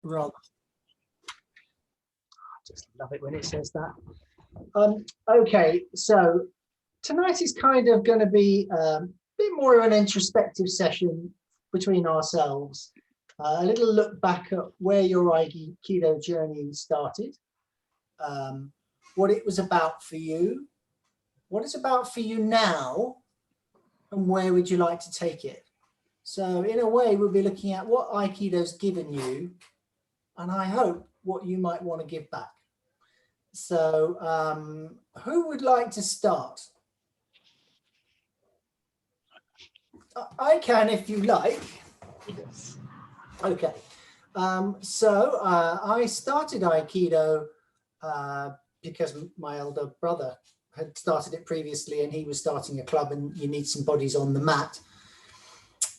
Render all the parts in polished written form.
rather. I just love it when it says that. Okay, so tonight is kind of going to be a bit more of an introspective session between ourselves. A little look back at where your Aikido journey started, what it was about for you, what it's about for you now, and where would you like to take it? So in a way, we'll be looking at what Aikido's given you, and I hope what you might want to give back. So who would like to start? I can if you like. Yes. Okay. So I started Aikido because my elder brother had started it previously and he was starting a club and you need some bodies on the mat.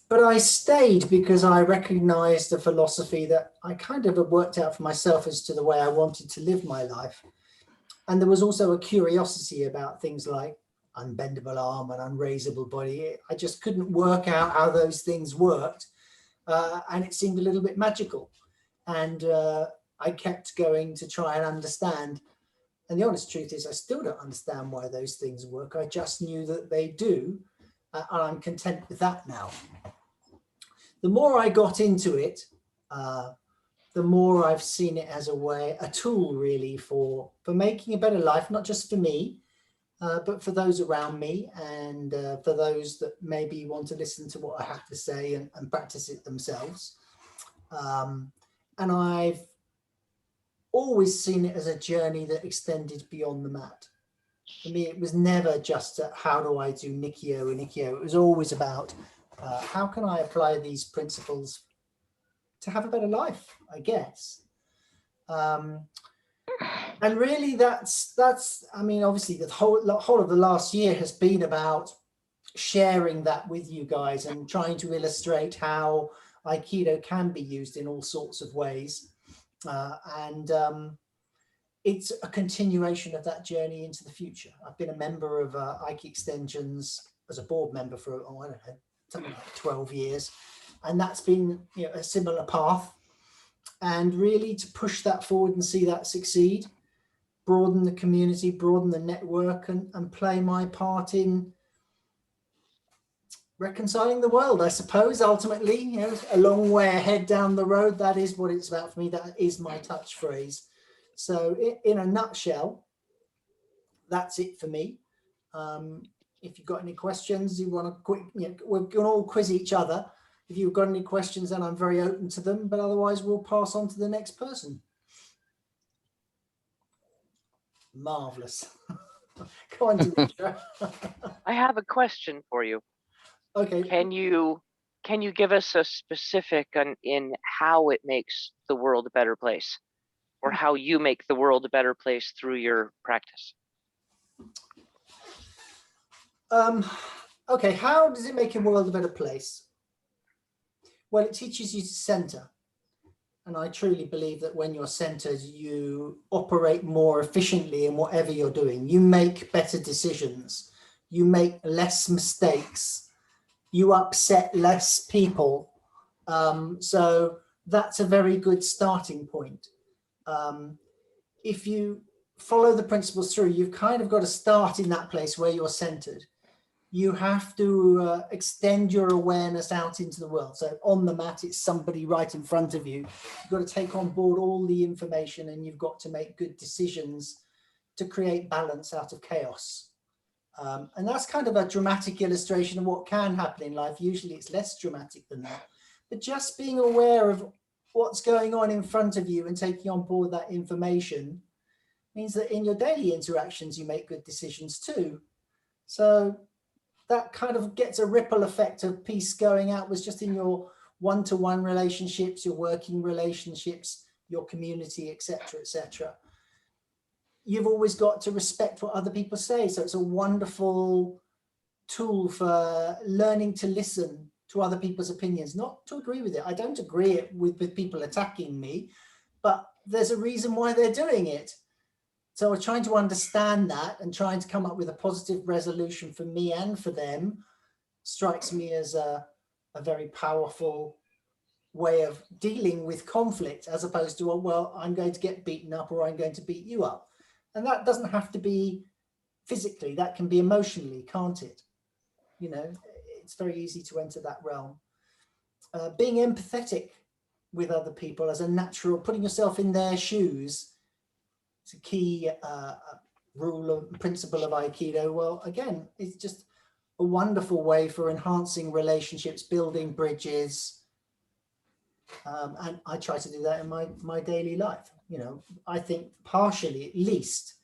But I stayed because I recognized a philosophy that I kind of had worked out for myself as to the way I wanted to live my life. And there was also a curiosity about things like unbendable arm and unraisable body. I just couldn't work out how those things worked. And it seemed a little bit magical. And I kept going to try and understand. And the honest truth is I still don't understand why those things work. I just knew that they do. And I'm content with that now. The more I got into it, the more I've seen it as a tool really for making a better life, not just for me, but for those around me and for those that maybe want to listen to what I have to say and practice it themselves. And I've always seen it as a journey that extended beyond the mat. For me, it was never just how do I do Nikyo and Ikkyo. It was always about how can I apply these principles to have a better life, I guess. And really that's, I mean, obviously the whole of the last year has been about sharing that with you guys and trying to illustrate how Aikido can be used in all sorts of ways. It's a continuation of that journey into the future. I've been a member of Aiki Extensions as a board member for, I don't know, something like 12 years. And that's been, you know, a similar path. And really to push that forward and see that succeed, broaden the community, broaden the network, and play my part in reconciling the world, I suppose, ultimately. You know, a long way ahead down the road. That is what it's about for me. That is my touch phrase. So in a nutshell, that's it for me. If you've got any questions, you want to quick, you know, we're going to all quiz each other. If you've got any questions, then I'm very open to them, but otherwise we'll pass on to the next person. Marvelous. Go on, Demetra. I have a question for you. Okay. Can you give us a specific in how it makes the world a better place, or how you make the world a better place through your practice? Okay, how does it make a world a better place? Well, it teaches you to center. And I truly believe that when you're centered, you operate more efficiently in whatever you're doing. You make better decisions. You make less mistakes. You upset less people. So that's a very good starting point. If you follow the principles through, you've kind of got to start in that place where you're centered. You have to extend your awareness out into the world. So on the mat, it's somebody right in front of you. You've got to take on board all the information and you've got to make good decisions to create balance out of chaos. And that's kind of a dramatic illustration of what can happen in life. Usually it's less dramatic than that. But just being aware of what's going on in front of you and taking on board that information means that in your daily interactions, you make good decisions too. So that kind of gets a ripple effect of peace going out was just in your one-to-one relationships, your working relationships, your community, etc., etc. You've always got to respect what other people say. So it's a wonderful tool for learning to listen to other people's opinions, not to agree with it. I don't agree with people attacking me, but there's a reason why they're doing it. So we're trying to understand that and trying to come up with a positive resolution for me and for them strikes me as a very powerful way of dealing with conflict, as opposed to, well, I'm going to get beaten up or I'm going to beat you up. And that doesn't have to be physically, that can be emotionally, can't it? You know, it's very easy to enter that realm. Being empathetic with other people as a natural, putting yourself in their shoes, it's a key rule or principle of Aikido. Well, again, it's just a wonderful way for enhancing relationships, building bridges. And I try to do that in my daily life. You know, I think partially, at least,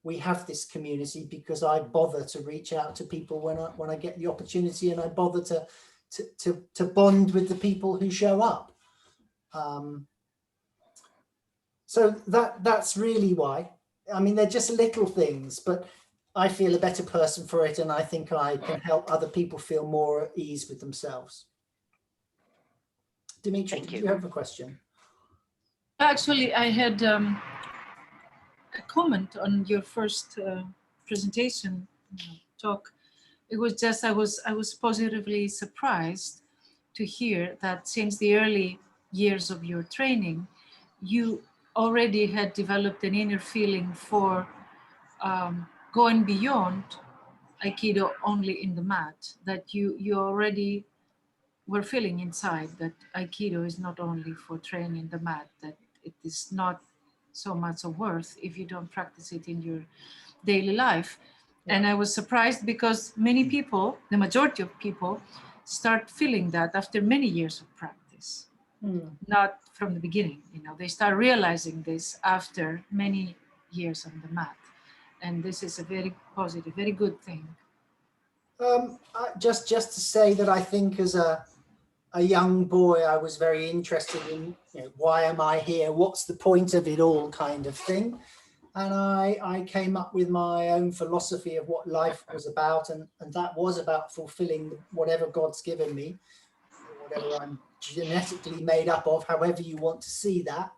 we have this community because I bother to reach out to people when I get the opportunity, and I bother to bond with the people who show up. So that's really why. I mean, they're just little things, but I feel a better person for it, and I think I can help other people feel more at ease with themselves. Dimitri, do you have a question? Actually, I had a comment on your first presentation talk. It was just I was positively surprised to hear that since the early years of your training, you already had developed an inner feeling for going beyond Aikido only in the mat, that you already were feeling inside that Aikido is not only for training the mat, that it is not so much of worth if you don't practice it in your daily life. Yeah. And I was surprised because many people, the majority of people, start feeling that after many years of practice, not from the beginning. You know, they start realizing this after many years on the mat. And this is a very positive, very good thing. Just to say that I think as a young boy, I was very interested in, you know, why am I here? What's the point of it all, kind of thing. And I came up with my own philosophy of what life was about. And that was about fulfilling whatever God's given me, whatever I'm genetically made up of, however you want to see that.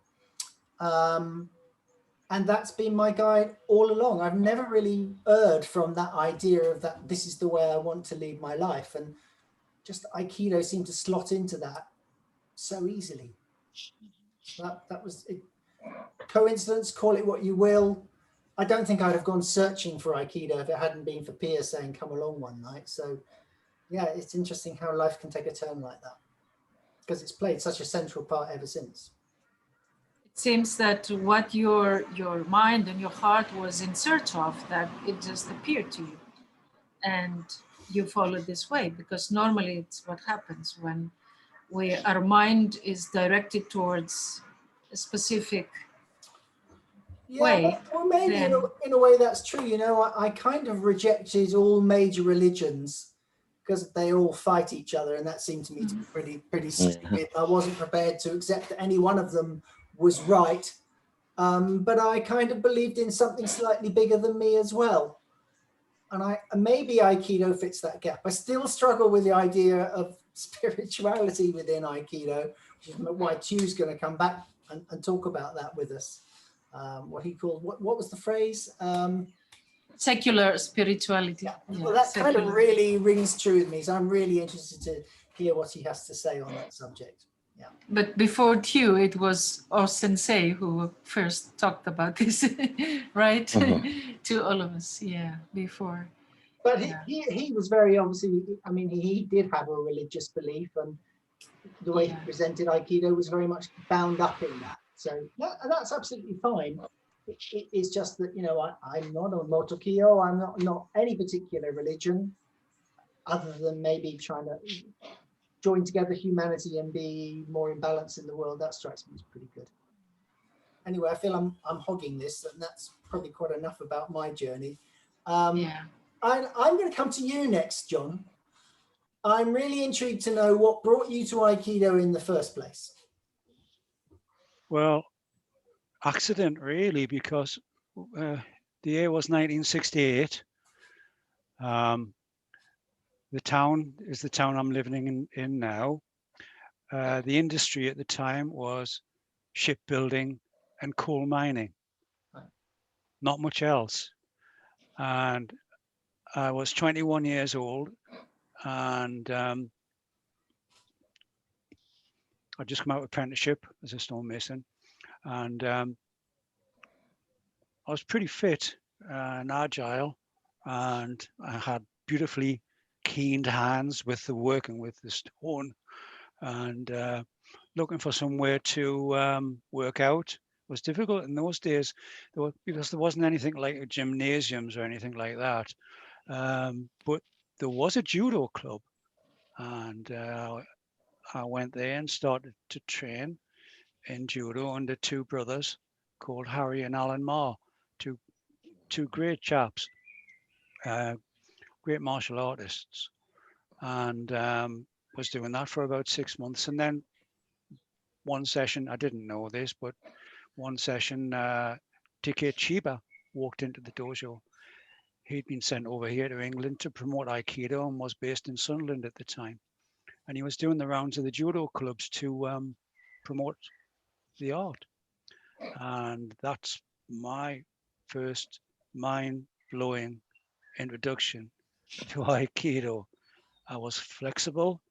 And that's been my guide all along. I've never really erred from that idea of that this is the way I want to lead my life. And just Aikido seemed to slot into that so easily. That was it. Coincidence, call it what you will. I don't think I'd have gone searching for Aikido if it hadn't been for Pia saying, come along one night. So yeah, it's interesting how life can take a turn like that, because it's played such a central part ever since. It seems that what your mind and your heart was in search of, that it just appeared to you and you followed this way, because normally it's what happens when our mind is directed towards a specific way. Well, maybe in a way that's true. You know, I kind of rejected all major religions because they all fight each other, and that seemed to me to be pretty stupid. I wasn't prepared to accept that any one of them was right, but I kind of believed in something slightly bigger than me as well. And maybe Aikido fits that gap. I still struggle with the idea of spirituality within Aikido, which is why Tu's going to come back and talk about that with us. What he called, what was the phrase? Secular spirituality. Yeah. Well, that kind of really rings true with me. So I'm really interested to hear what he has to say on that subject. Yeah. But before Tu, it was our sensei who first talked about this, right? To all of us, yeah, before. But he was very obviously, I mean, he did have a religious belief, and the way he presented Aikido was very much bound up in that. So that's absolutely fine. It's just that, you know, I'm not a Motokiyo, I'm not any particular religion, other than maybe trying to join together humanity and be more in balance in the world. That strikes me as pretty good. Anyway, I feel I'm hogging this, and that's probably quite enough about my journey. I'm going to come to you next, John. I'm really intrigued to know what brought you to Aikido in the first place. Well, accident really, because the year was 1968. The town is the town I'm living in now. The industry at the time was shipbuilding and coal mining, not much else. And I was 21 years old, and I'd just come out of apprenticeship as a stonemason, and I was pretty fit and agile, and I had beautifully keened hands with the working with the stone, and looking for somewhere to work out was difficult in those days, because there wasn't anything like gymnasiums or anything like that. But there was a judo club, and I went there and started to train in judo under two brothers called Harry and Alan Marr, two great chaps, great martial artists, and was doing that for about 6 months. And then one session, I didn't know this, but one session, Dike Chiba walked into the dojo. He'd been sent over here to England to promote Aikido and was based in Sunderland at the time. And he was doing the rounds of the judo clubs to promote the art. And that's my first mind-blowing introduction to Aikido. I was flexible,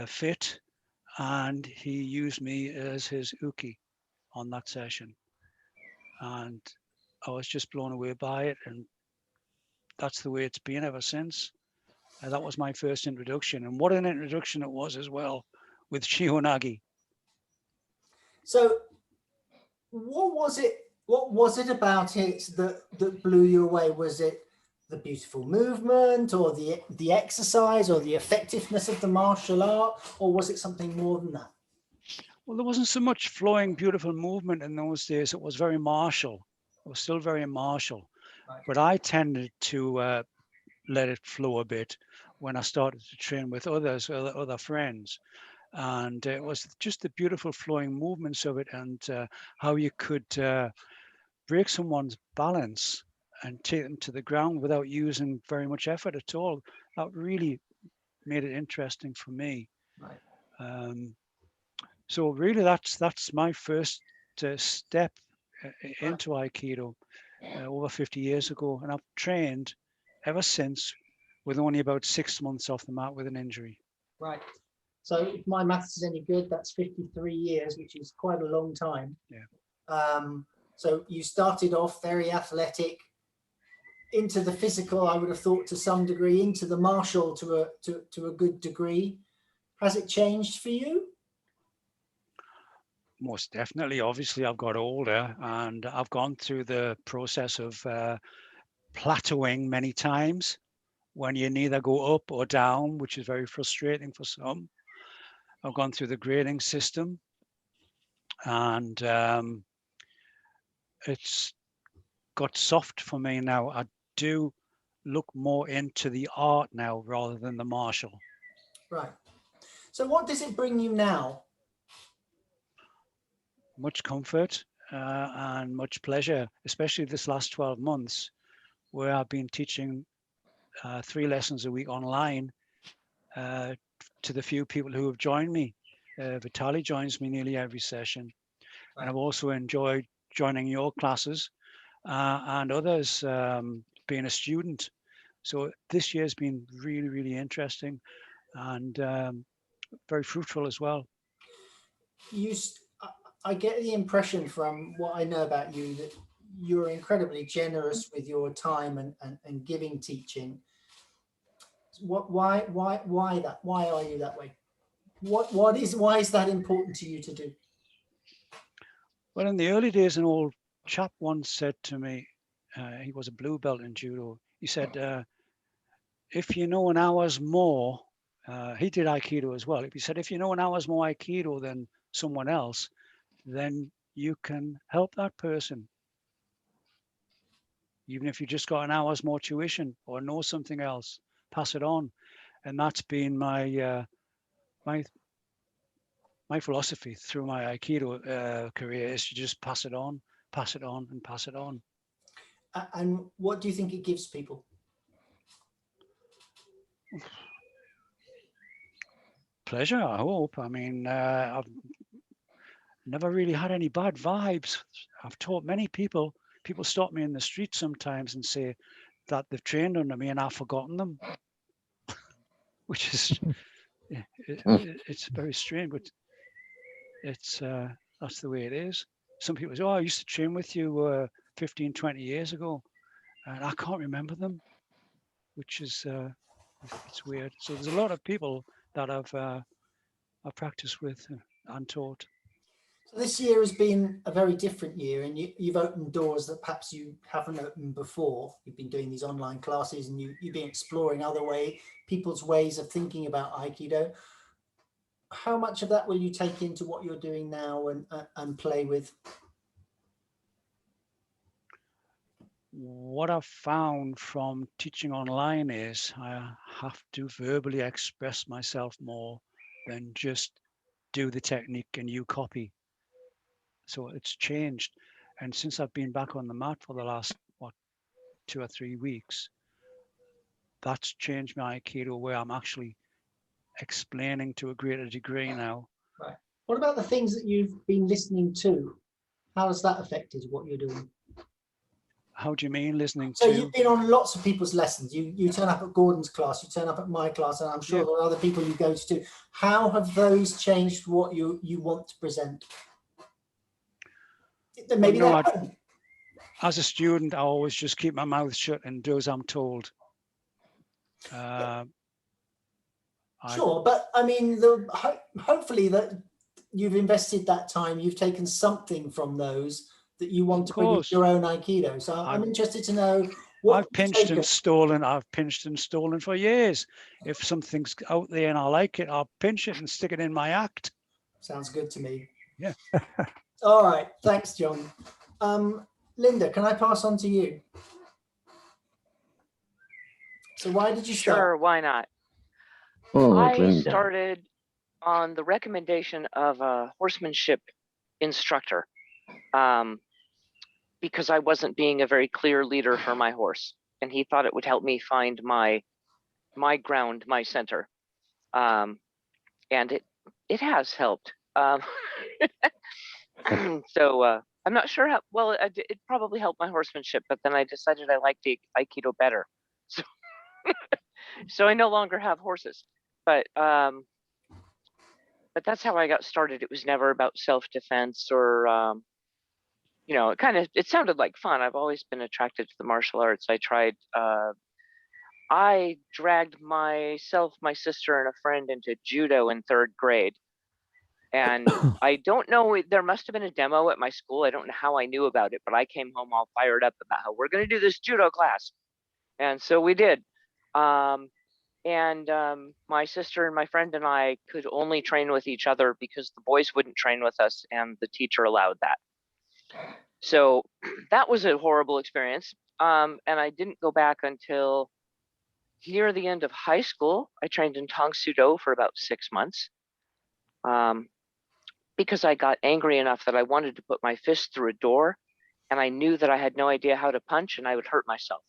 fit, and he used me as his uke on that session. And I was just blown away by it. And that's the way it's been ever since. That was my first introduction. And what an introduction it was as well with Shihonagi. So what was it about it that blew you away? Was it the beautiful movement, or the exercise, or the effectiveness of the martial art, or was it something more than that? Well, there wasn't so much flowing, beautiful movement in those days. It was very martial. It was still very martial. Right. But I tended to let it flow a bit when I started to train with other friends. And it was just the beautiful flowing movements of it, and how you could break someone's balance and take them to the ground without using very much effort at all. That really made it interesting for me. Right. So really, that's my first step into Aikido over 50 years ago, and I've trained ever since, with only about 6 months off the mat with an injury. Right. So if my maths is any good, that's 53 years, which is quite a long time. Yeah. So you started off very athletic, into the physical, I would have thought, to some degree, into the martial to a good degree. Has it changed for you? Most definitely. Obviously, I've got older, and I've gone through the process of plateauing many times, when you neither go up or down, which is very frustrating for some. I've gone through the grading system, and it's got soft for me now. I do look more into the art now rather than the martial. Right. So what does it bring you now? Much comfort and much pleasure, especially this last 12 months, where I've been teaching 3 lessons a week online to the few people who have joined me. Vitali joins me nearly every session. Right. And I've also enjoyed joining your classes and others, being a student. So this year's been really, really interesting and very fruitful as well. I get the impression from what I know about you that you're incredibly generous with your time and giving teaching. Why that? Why are you that way? Why is that important to you to do? Well, in the early days, an old chap once said to me, he was a blue belt in judo. He said, if you know an hour's more, he did Aikido as well. He said, if you know an hour's more Aikido than someone else, then you can help that person. Even if you just got an hour's more tuition or know something else, pass it on. And that's been my my philosophy through my Aikido career, is to just pass it on, and pass it on. And what do you think it gives people? Pleasure, I hope. I mean, I've never really had any bad vibes. I've taught many people. People stop me in the street sometimes and say that they've trained under me and I've forgotten them, which is, it's very strange. But it's that's the way it is. Some people say, oh, I used to train with you 15, 20 years ago, and I can't remember them, which is it's weird. So there's a lot of people that I've practiced with and taught. So this year has been a very different year, and you've opened doors that perhaps you haven't opened before. You've been doing these online classes, and you've been exploring people's ways of thinking about Aikido. How much of that will you take into what you're doing now and play with? What I've found from teaching online is I have to verbally express myself more than just do the technique and you copy. So it's changed. And since I've been back on the mat for the last, 2 or 3 weeks, that's changed my Aikido, where I'm actually explaining to a greater degree now. Right. What about the things that you've been listening to? How has that affected what you're doing? How do you mean listening So to? you've been on lots of people's lessons. You turn up at Gordon's class, you turn up at my class, and I'm sure Yeah. there are other people you go to too. How have those changed what you want to present? Maybe Well, no, they haven't. as a student, I always just keep my mouth shut and do as I'm told. Sure, but I mean, hopefully that you've invested that time, you've taken something from those that you want to bring into your own Aikido. So I'm interested to know what I've pinched and stolen. I've pinched and stolen for years. If something's out there and I like it, I'll pinch it and stick it in my act. Sounds good to me. Yeah. All right. Thanks, John. Linda, can I pass on to you? So why did you start? Sure, why not? Oh, I Linda. started on the recommendation of a horsemanship instructor because I wasn't being a very clear leader for my horse, and he thought it would help me find my ground, my center, and it has helped. So I'm not sure how well it probably helped my horsemanship, but then I decided I liked the Aikido better, so so I no longer have horses, but that's how I got started. It was never about self-defense or you know, it sounded like fun. I've always been attracted to the martial arts. I dragged myself, my sister, and a friend into judo in 3rd grade. And I don't know, there must have been a demo at my school. I don't know how I knew about it, but I came home all fired up about how we're going to do this judo class. And so we did. My sister and my friend and I could only train with each other because the boys wouldn't train with us and the teacher allowed that. So that was a horrible experience. And I didn't go back until near the end of high school. I trained in Tang Soo Do for about 6 months because I got angry enough that I wanted to put my fist through a door, and I knew that I had no idea how to punch and I would hurt myself.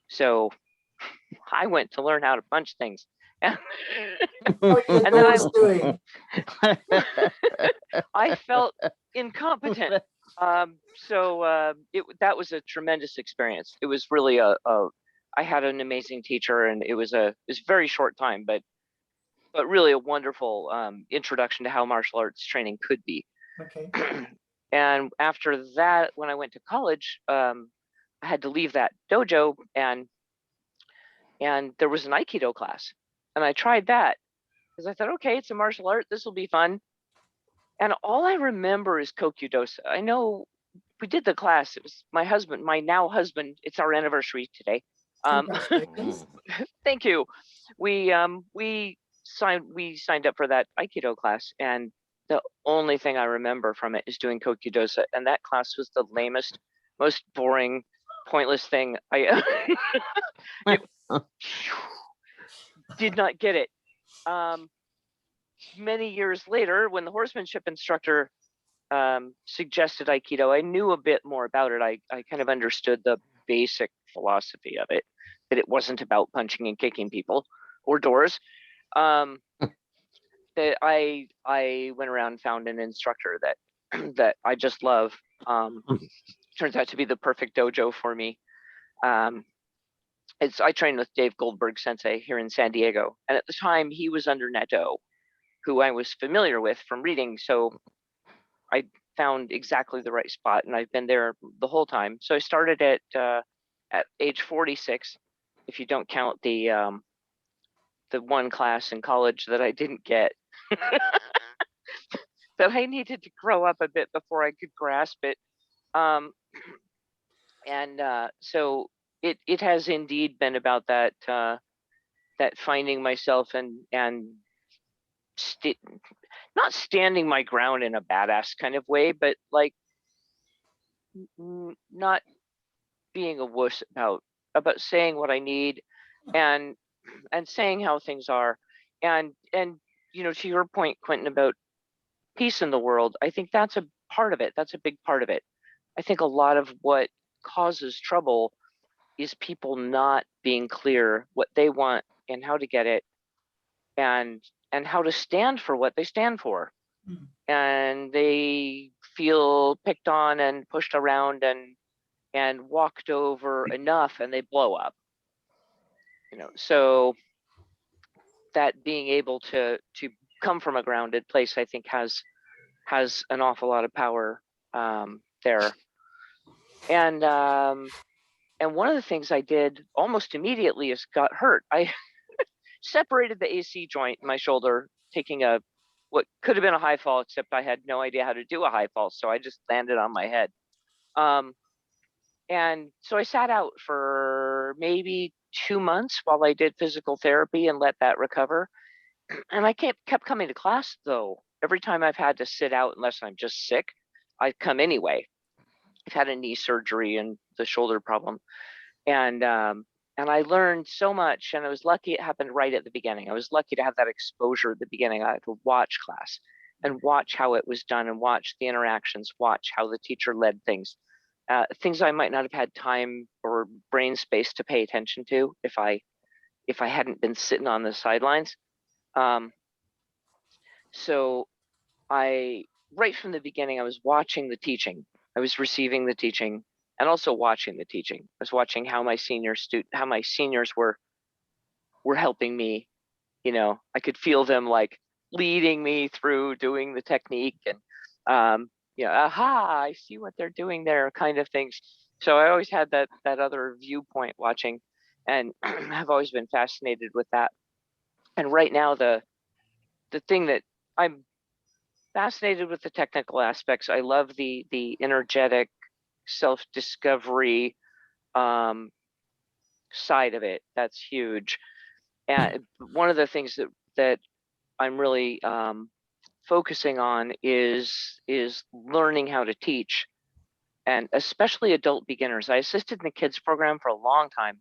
So I went to learn how to punch things. And then I felt incompetent. That was a tremendous experience. It was really I had an amazing teacher, and it was a very short time, but really a wonderful introduction to how martial arts training could be. Okay. And after that, when I went to college, I had to leave that dojo, and there was an Aikido class, and I tried that because I thought, okay, it's a martial art, this will be fun. And all I remember is Kokyudosa. I know we did the class. It was my now husband. It's our anniversary today. Thank you. We signed up for that Aikido class, and the only thing I remember from it is doing Kokyudosa, and that class was the lamest, most boring, pointless thing I did not get it. Many years later, when the horsemanship instructor suggested Aikido, I knew a bit more about it. I kind of understood the basic philosophy of it, that it wasn't about punching and kicking people or doors. That I went around and found an instructor that I just love. Turns out to be the perfect dojo for me. I trained with Dave Goldberg Sensei here in San Diego, and at the time he was under Nato, who I was familiar with from reading. So I found exactly the right spot, and I've been there the whole time. So I started at age 46, if you don't count the one class in college that I didn't get, that I needed to grow up a bit before I could grasp it. So it has indeed been about that that finding myself and not standing my ground in a badass kind of way, but like not being a wuss about saying what I need and saying how things are, and to your point, Quentin, about peace in the world, I think that's a part of it. That's a big part of it. I think a lot of what causes trouble is people not being clear what they want and how to get it, and how to stand for what they stand for. Mm. And they feel picked on and pushed around and walked over enough, and they blow up. So that being able to come from a grounded place, I think has an awful lot of power there. And one of the things I did almost immediately is got hurt. I separated the AC joint in my shoulder, taking what could have been a high fall, except I had no idea how to do a high fall, so I just landed on my head. And so I sat out for maybe 2 months while I did physical therapy and let that recover. And I kept coming to class, though. Every time I've had to sit out, unless I'm just sick, I come anyway. I've had a knee surgery and the shoulder problem, and I learned so much. And I was lucky it happened right at the beginning. I was lucky to have that exposure at the beginning. I had to watch class and watch how it was done, and watch the interactions, watch how the teacher led things. Things I might not have had time or brain space to pay attention to if I hadn't been sitting on the sidelines. So right from the beginning, I was watching the teaching. I was receiving the teaching and also watching the teaching. I was watching how my seniors were helping me. I could feel them like leading me through doing the technique, and aha, I see what they're doing there, kind of things. So I always had that other viewpoint watching, and I've always been fascinated with that. And right now, the thing that I'm fascinated with, the technical aspects. I love the energetic self-discovery side of it. That's huge. And one of the things that I'm really focusing on is learning how to teach, and especially adult beginners. I assisted in the kids program for a long time,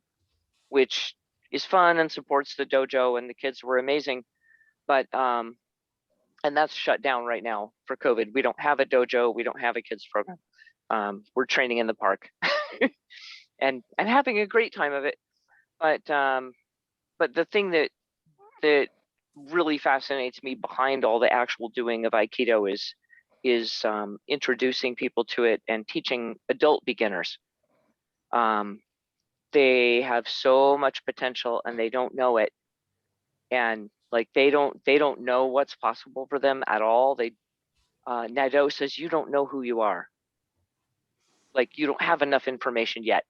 which is fun and supports the dojo, and the kids were amazing. But and that's shut down right now for COVID. We don't have a dojo. We don't have a kids program. We're training in the park and having a great time of it. But the thing that really fascinates me behind all the actual doing of Aikido is introducing people to it and teaching adult beginners. They have so much potential and they don't know it. And like they don't know what's possible for them at all. Nadeau says, you don't know who you are. Like you don't have enough information yet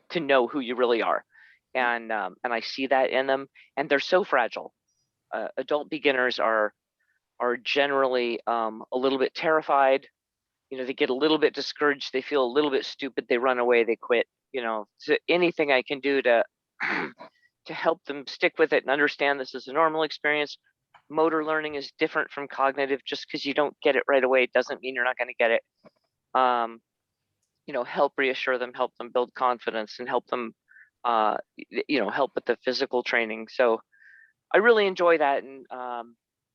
to know who you really are. And I see that in them, and they're so fragile. Adult beginners are generally a little bit terrified. They get a little bit discouraged. They feel a little bit stupid. They run away. They quit. So anything I can do to to help them stick with it and understand this is a normal experience. Motor learning is different from cognitive. Just because you don't get it right away doesn't mean you're not going to get it. Help reassure them, help them build confidence, and help them, help with the physical training. So I really enjoy that, and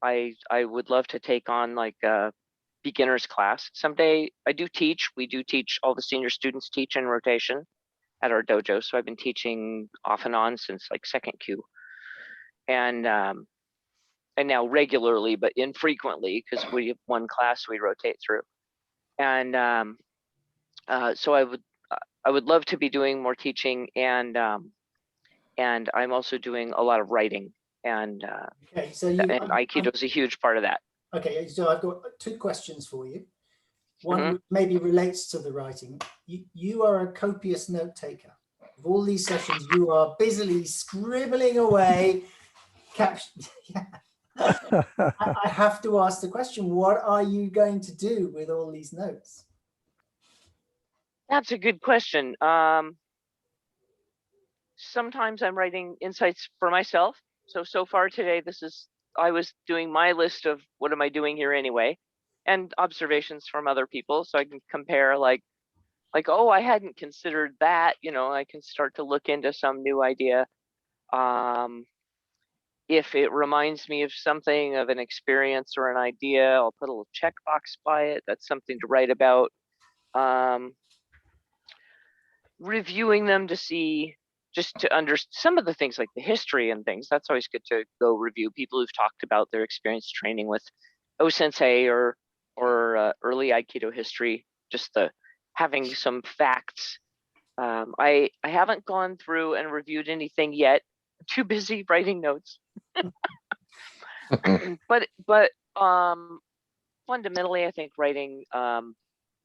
I would love to take on like a beginner's class someday. We do teach, all the senior students teach in rotation at our dojo. So I've been teaching off and on since like second Q, and now regularly, but infrequently, because we have one class we rotate through. And so I would love to be doing more teaching, and I'm also doing a lot of writing. and Okay, so Aikido is a huge part of that. Okay, so I've got two questions for you. One Mhm. which maybe relates to the writing. You are a copious note taker. Of all these sessions, you are busily scribbling away. Yeah. I have to ask the question, what are you going to do with all these notes? That's a good question. Sometimes I'm writing insights for myself. So far today, I was doing my list of what am I doing here anyway, and observations from other people, so I can compare like, oh, I hadn't considered that, I can start to look into some new idea. If it reminds me of something, of an experience or an idea, I'll put a little checkbox by it. That's something to write about. Reviewing them to see, just to understand some of the things like the history and things. That's always good to go review people who've talked about their experience training with O-sensei or early Aikido history, just having some facts. I haven't gone through and reviewed anything yet. I'm too busy writing notes. but fundamentally, I think writing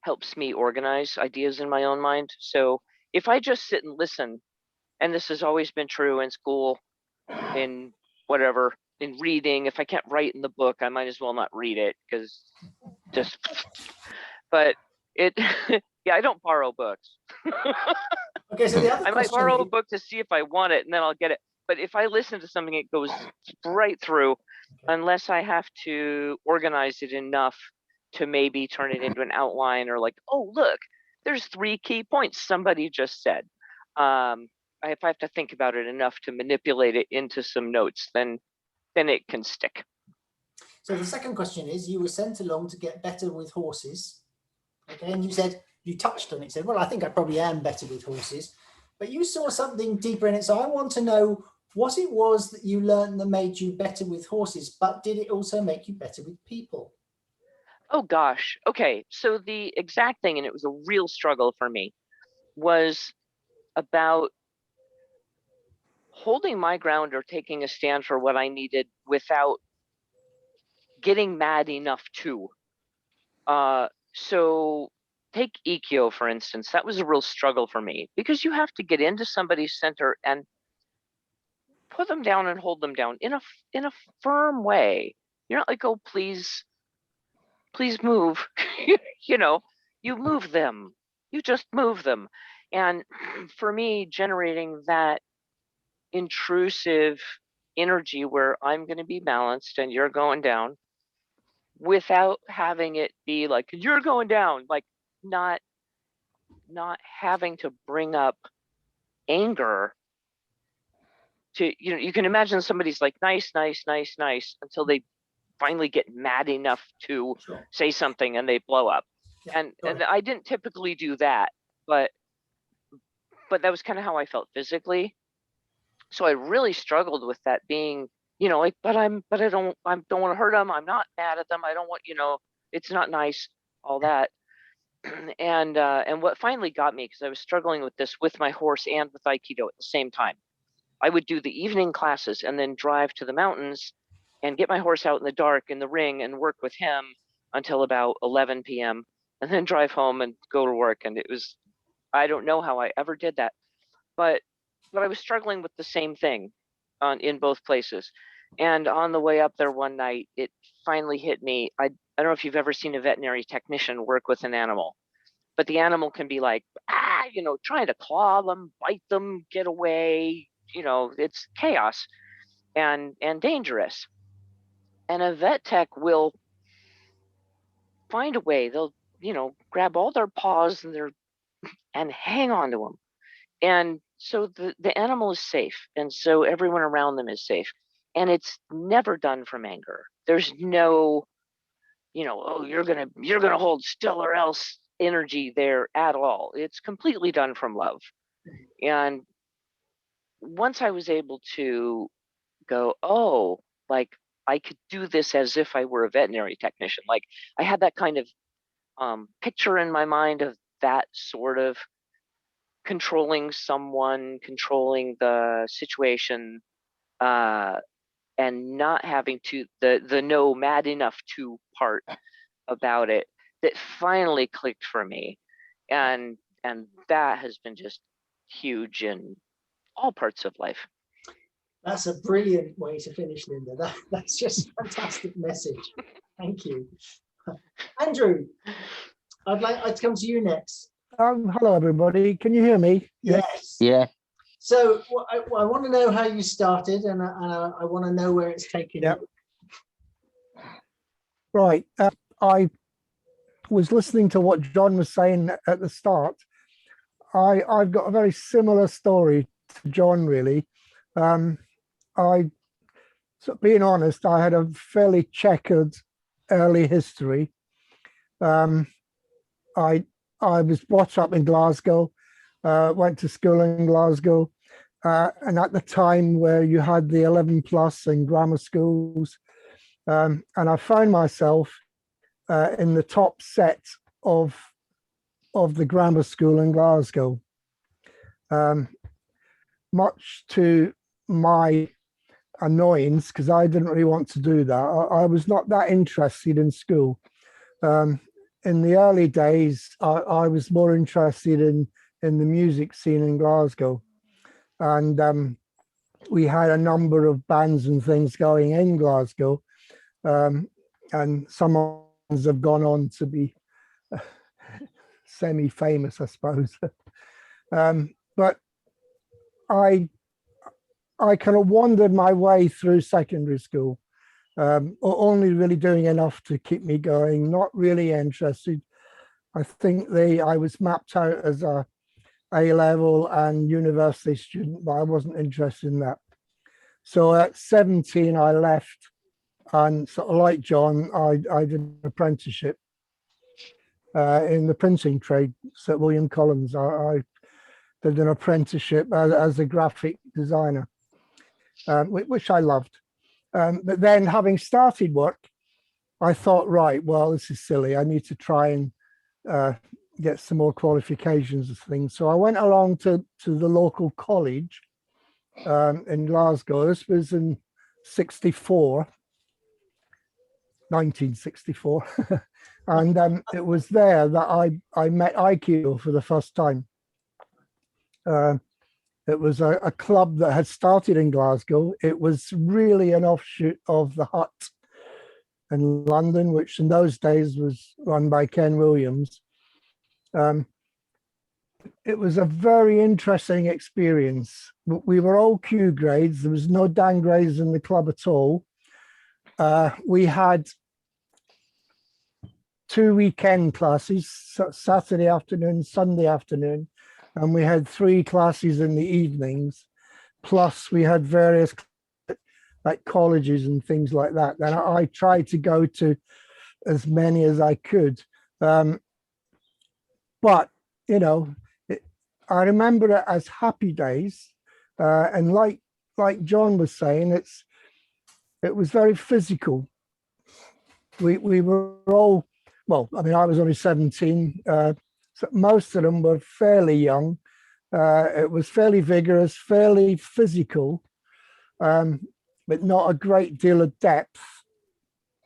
helps me organize ideas in my own mind. So if I just sit and listen, and this has always been true in school, in whatever, in reading, if I can't write in the book, I might as well not read it, because but it, yeah, I don't borrow books. Okay, so the other I might question, borrow a book to see if I want it, and then I'll get it. But if I listen to something, it goes right through, unless I have to organize it enough to maybe turn it into an outline, or like, oh, look, there's 3 key points somebody just said. If I have to think about it enough to manipulate it into some notes, then it can stick. So the second question is, you were sent along to get better with horses. Okay, and you said, you touched on it, said, well, I think I probably am better with horses, but you saw something deeper in it. So I want to know what it was that you learned that made you better with horses, but did it also make you better with people? Oh gosh. Okay. So the exact thing, and it was a real struggle for me, was about holding my ground or taking a stand for what I needed without getting mad enough to. So take Ikkyo, for instance. That was a real struggle for me, because you have to get into somebody's center and put them down and hold them down in a firm way. You're not like, oh, please move. You move them. You just move them. And for me, generating that intrusive energy where I'm going to be balanced and you're going down, without having it be like, you're going down, like not having to bring up anger to, you can imagine somebody's like, nice, until they finally get mad enough to say something and they blow up. Yeah, and I didn't typically do that, but that was kind of how I felt physically. So I really struggled with that, being, like, but I don't want to hurt them. I'm not mad at them. I don't want, it's not nice, all that. And what finally got me, because I was struggling with this with my horse and with Aikido at the same time, I would do the evening classes and then drive to the mountains and get my horse out in the dark in the ring and work with him until about 11 p.m. and then drive home and go to work. And it was, I don't know how I ever did that, but I was struggling with the same thing in both places. And on the way up there one night, it finally hit me. I don't know if you've ever seen a veterinary technician work with an animal, but the animal can be like, trying to claw them, bite them, get away. It's chaos and dangerous. And a vet tech will find a way. They'll, grab all their paws and hang on to them. And so the animal is safe. And so everyone around them is safe. And it's never done from anger. There's no, oh, you're gonna hold still or else energy there at all. It's completely done from love. And once I was able to go, oh, like I could do this as if I were a veterinary technician. Like I had that kind of picture in my mind of that sort of controlling someone, controlling the situation, and not having to the no mad enough to part about it, that finally clicked for me. And that has been just huge in all parts of life. That's a brilliant way to finish, Linda. That's just a fantastic message. Thank you. Andrew, I'd to come to you next. Hello, everybody. Can you hear me? Yes. Yeah. So I want to know how you started, and I want to know where it's taken you. Right. I was listening to what John was saying at the start. I've got a very similar story to John, really. Being honest, I had a fairly checkered early history. I was brought up in Glasgow, went to school in Glasgow, and at the time where you had the 11 plus in grammar schools, and I found myself in the top set of the grammar school in Glasgow. Much to my annoyance, because I didn't really want to do that. I was not that interested in school. In the early days, I was more interested in the music scene in Glasgow. And we had a number of bands and things going in Glasgow. And some of them have gone on to be semi-famous, I suppose. But I kind of wandered my way through secondary school, only really doing enough to keep me going, not really interested. I think I was mapped out as a A-level and university student, but I wasn't interested in that. So at 17, I left, and sort of like John, I did an apprenticeship in the printing trade. Sir William Collins. I did an apprenticeship as a graphic designer, which I loved. But then, having started work, I thought, right, well, this is silly. I need to try and get some more qualifications and things. So I went along to the local college in Glasgow. This was in 1964. And it was there that I met Aikido for the first time. It was a club that had started in Glasgow. It was really an offshoot of the Hut in London, which in those days was run by Ken Williams. It was a very interesting experience. We were all Q grades. There was no Dan grades in the club at all. We had 2 weekend classes, Saturday afternoon, Sunday afternoon, and we had 3 classes in the evenings. Plus we had various like colleges and things like that. And I tried to go to as many as I could. But, you know, I remember it as happy days. And like John was saying, it was very physical. We were all, well, I mean, I was only 17. So most of them were fairly young. It was fairly vigorous, fairly physical, but not a great deal of depth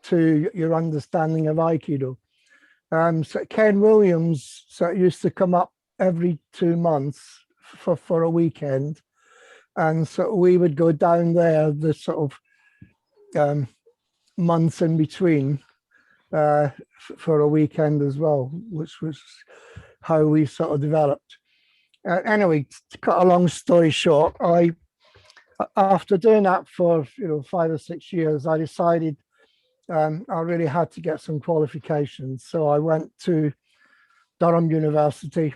to your understanding of Aikido. So Ken Williams used to come up every 2 months for a weekend. And so we would go down there the sort of months in between for a weekend as well, which was how we sort of developed. Anyway, to cut a long story short, after doing that for 5 or 6 years, I decided I really had to get some qualifications. So I went to Durham University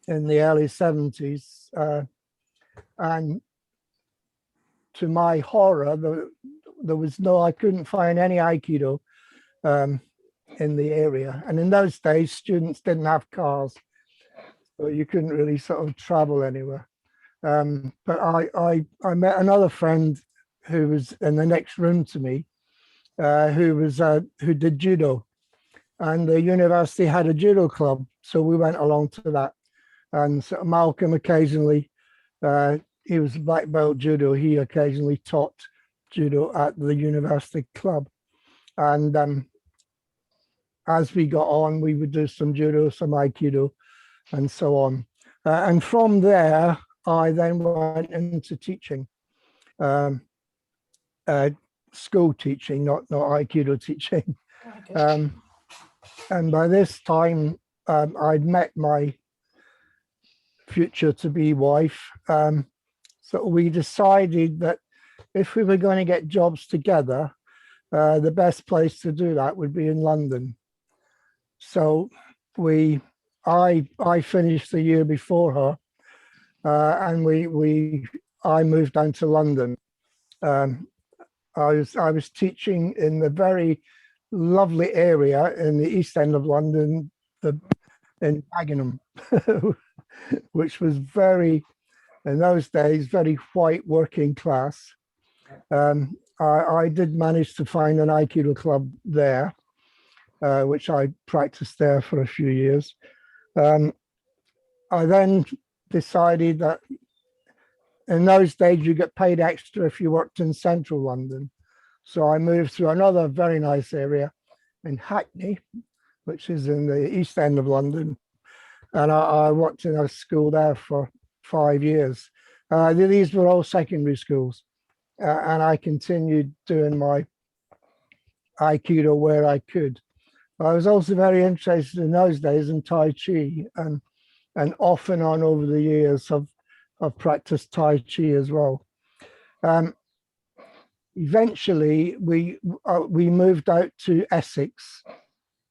in the early 70s, and to my horror, there was I couldn't find any Aikido in the area. And in those days, students didn't have cars, so you couldn't really sort of travel anywhere. But I met another friend who was in the next room to me, who did judo, and the university had a judo club, so we went along to that. And so Malcolm occasionally, he was a black belt judo. He occasionally taught judo at the university club. And as we got on, we would do some judo, some Aikido, and so on. And from there, I then went into teaching, school teaching, not Aikido teaching. Okay. And by this time, I'd met my future to be wife. So we decided that if we were going to get jobs together, the best place to do that would be in London. So I finished the year before her, and I moved down to London. I was teaching in the very lovely area in the East End of London, in Dagenham, which was very, in those days, very white working class. I did manage to find an Aikido club there, which I practiced there for a few years. I then decided that in those days you get paid extra if you worked in central London. So I moved to another very nice area in Hackney, which is in the East End of London. And I worked in a school there for 5 years. These were all secondary schools. And I continued doing my Aikido where I could. I was also very interested in those days in Tai Chi, and off and on over the years I've practiced Tai Chi as well. Eventually we moved out to Essex,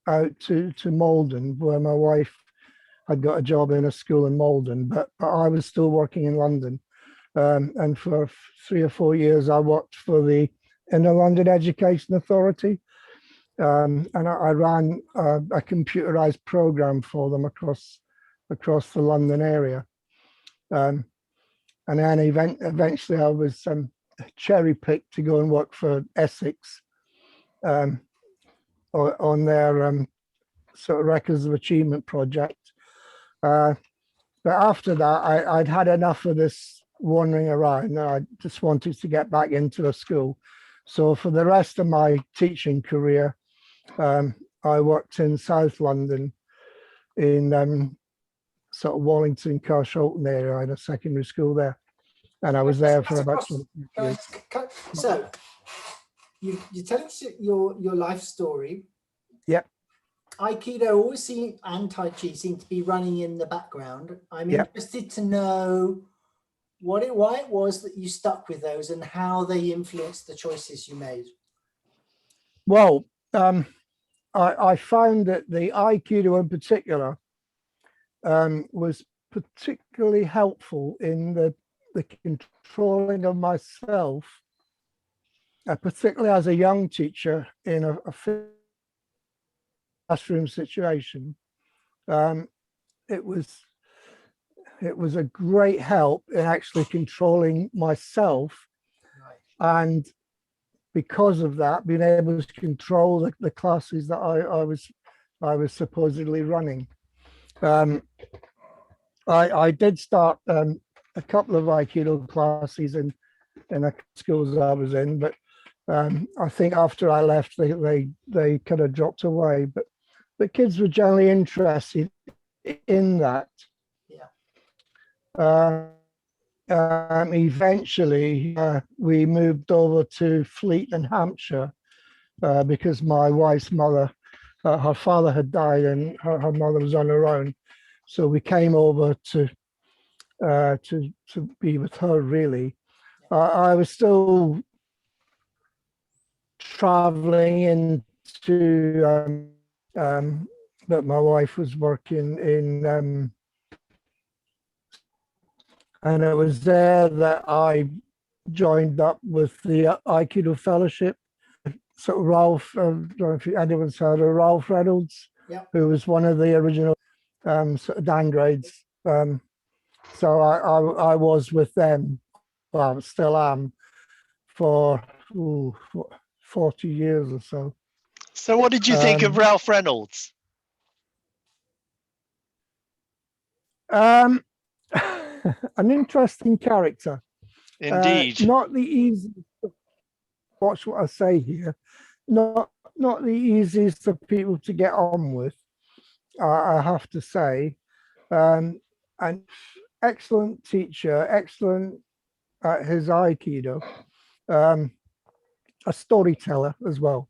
out to Malden, where my wife had got a job in a school in Malden, but I was still working in London. And for 3 or 4 years, I worked for the Inner London Education Authority. And I ran a computerized program for them across the London area. And then eventually I was cherry picked to go and work for Essex on their sort of Records of Achievement project. But after that, I'd had enough of this wandering around, and I just wanted to get back into a school. So for the rest of my teaching career, I worked in South London in sort of Wallington, Carshalton area. I had a secondary school there, and I was there for about 20 years. So you're telling us your life story. Yep. Aikido and Tai Chi seem to be running in the background. I'm Yep. interested to know why it was that you stuck with those and how they influenced the choices you made. Well, I found that the Aikido in particular was particularly helpful in the controlling of myself, particularly as a young teacher in a classroom situation. It was a great help in actually controlling myself, and because of that, being able to control the classes that I was supposedly running. I did start a couple of Aikido classes in the schools I was in, but I think after I left, they kind of dropped away. But kids were generally interested in that. Yeah. Eventually, we moved over to Fleet in Hampshire because my wife's mother, her father had died, and her mother was on her own. So we came over to be with her. Really, I was still traveling into, but my wife was working in. And it was there that I joined up with the Aikido Fellowship. So Ralph, I don't know if anyone's heard of Ralph Reynolds, who was one of the original sort of downgrades. So I was with them, well, still am, for 40 years or so. So what did you think of Ralph Reynolds? An interesting character. Indeed. Not the easy. watch what I say here, not the easiest of people to get on with, I have to say. An excellent teacher, excellent at his Aikido, a storyteller as well.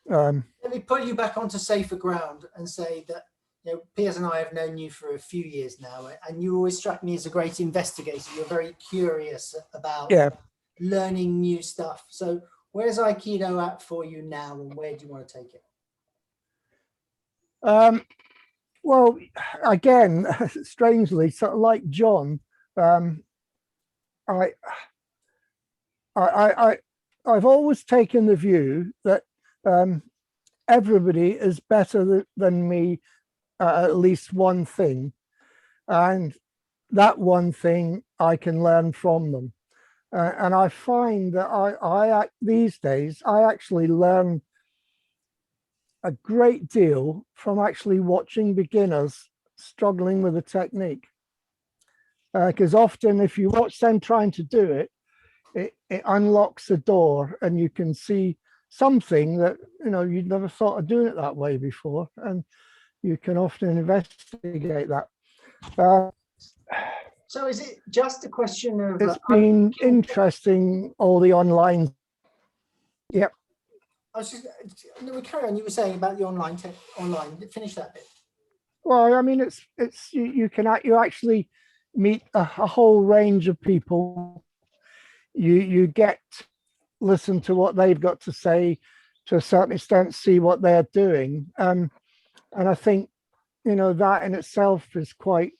Let me put you back onto safer ground and say that, you know, Piers and I have known you for a few years now, and you always struck me as a great investigator. You're very curious about learning new stuff. So where's Aikido at for you now, and where do you want to take it? Well, again, strangely, sort of like John, I've always taken the view that everybody is better than me at least one thing, and that one thing I can learn from them. And I find that I these days I actually learn a great deal from actually watching beginners struggling with a technique. Because often if you watch them trying to do it, it unlocks a door and you can see something that, you know, you'd never thought of doing it that way before. And you can often investigate that. So is it just a question of... It's been interesting, all the online. Yep. I was just, no, we carry on. You were saying about the online, finish that bit. Well, I mean, you actually meet a whole range of people. You get listen to what they've got to say, to a certain extent, see what they're doing. And I think, you know, that in itself is quite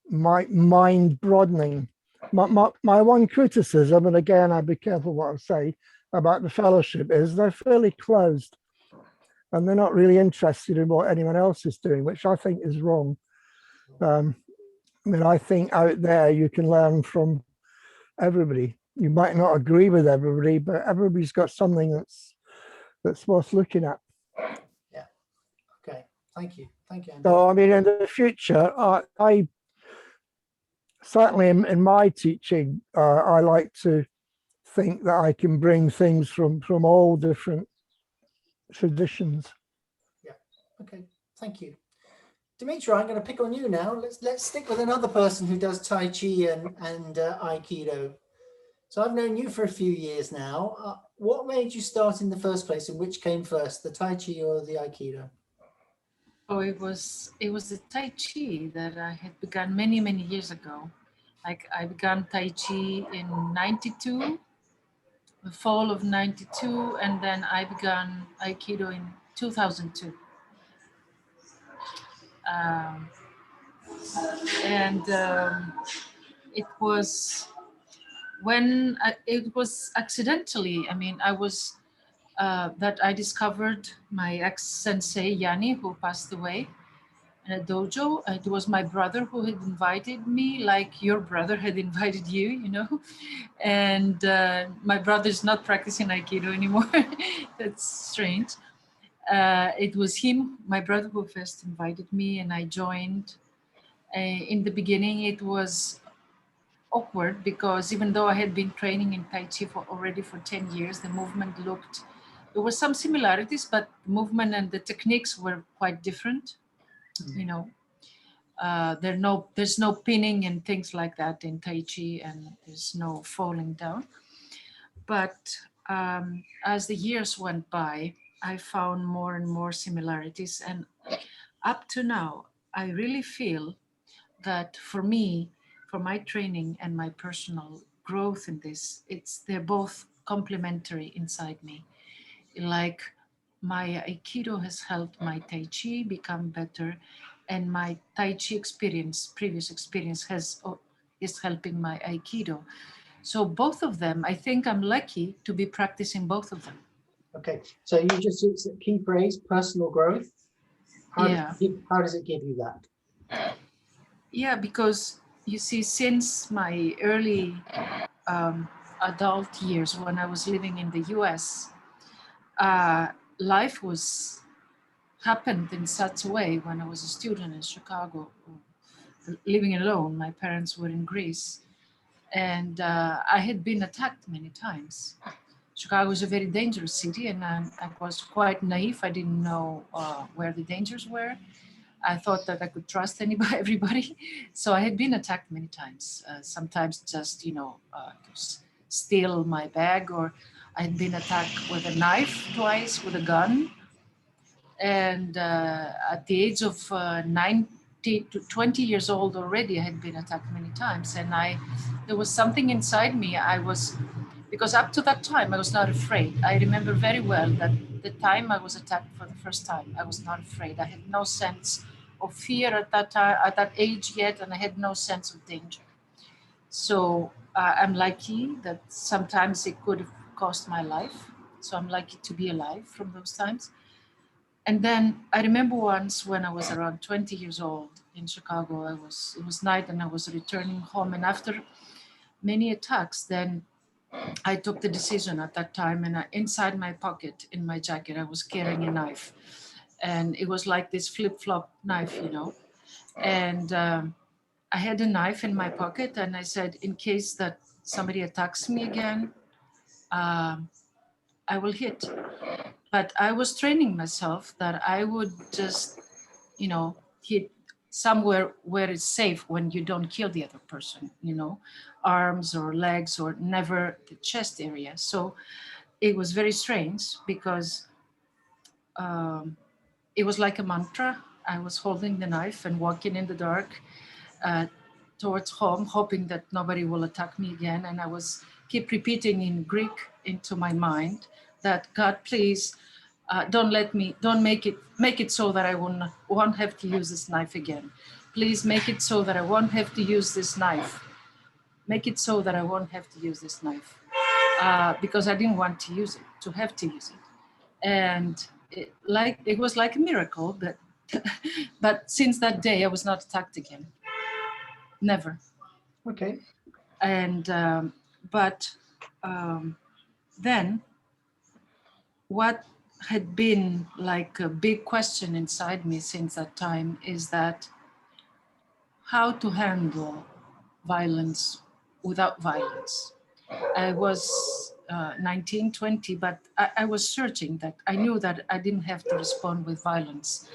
mind broadening. My one criticism, and again, I'd be careful what I say about the fellowship, is they're fairly closed and they're not really interested in what anyone else is doing, which I think is wrong. I mean, I think out there you can learn from everybody. You might not agree with everybody, but everybody's got something that's worth looking at. Yeah. Okay. Thank you. Thank you, Andy. So, I mean, in the future, I certainly in my teaching, I like to think that I can bring things from all different traditions. Yeah. Okay. Thank you. Dimitri, I'm going to pick on you now. Let's stick with another person who does Tai Chi and Aikido. So I've known you for a few years now. What made you start in the first place, and which came first, the Tai Chi or the Aikido? Oh, it was the Tai Chi that I had begun many years ago. Like I began Tai Chi in '92, the fall of '92, and then I began Aikido in 2002. It was when it was accidentally. I mean, I was that I discovered my ex-sensei Yanni, who passed away, in a dojo. It was my brother who had invited me, like your brother had invited you, you know. And my brother's not practicing Aikido anymore. That's strange. It was him, my brother, who first invited me, and I joined. In the beginning, it was awkward because even though I had been training in Tai Chi already for 10 years, the movement there were some similarities, but the movement and the techniques were quite different. You know, there's no pinning and things like that in Tai Chi, and there's no falling down. But as the years went by, I found more and more similarities, and up to now, I really feel that for me, for my training and my personal growth in this, they're both complementary inside me. Like my Aikido has helped my Tai Chi become better, and my Tai Chi previous experience is helping my Aikido. So both of them, I think I'm lucky to be practicing both of them. Okay, so you just used the key phrase, personal growth. How does it give you that? Yeah, because you see, since my early adult years when I was living in the US, life happened in such a way. When I was a student in Chicago, living alone, my parents were in Greece, and I had been attacked many times. Chicago is a very dangerous city, and I was quite naive. I didn't know where the dangers were. I thought that I could trust anybody, everybody. So I had been attacked many times. Sometimes just, you know, to steal my bag, or I had been attacked with a knife twice, with a gun. And at the age of 19 to 20 years old already, I had been attacked many times. And there was something inside me. Because up to that time, I was not afraid. I remember very well that the time I was attacked for the first time, I was not afraid. I had no sense of fear at that time, at that age yet, and I had no sense of danger. So I'm lucky that sometimes it could have cost my life. So I'm lucky to be alive from those times. And then I remember once when I was around 20 years old in Chicago, it was night and I was returning home. And after many attacks, then I took the decision at that time, and inside my pocket in my jacket, I was carrying a knife. And it was like this flip-flop knife, you know. And I had a knife in my pocket, and I said, in case that somebody attacks me again, I will hit. But I was training myself that I would just, you know, hit somewhere where it's safe when you don't kill the other person, you know, arms or legs, or never the chest area. So it was very strange because it was like a mantra. I was holding the knife and walking in the dark towards home, hoping that nobody will attack me again. And I was keep repeating in Greek into my mind that, God, please, don't make it so that I won't have to use this knife again. Please make it so that I won't have to use this knife. Make it so that I won't have to use this knife. Because I didn't want to use it, to have to use it. And it was like a miracle, but since that day I was not attacked again. Never. Okay. And then what had been like a big question inside me since that time is that how to handle violence without violence. I was 19, 20, but I was searching that. I knew that I didn't have to respond with violence.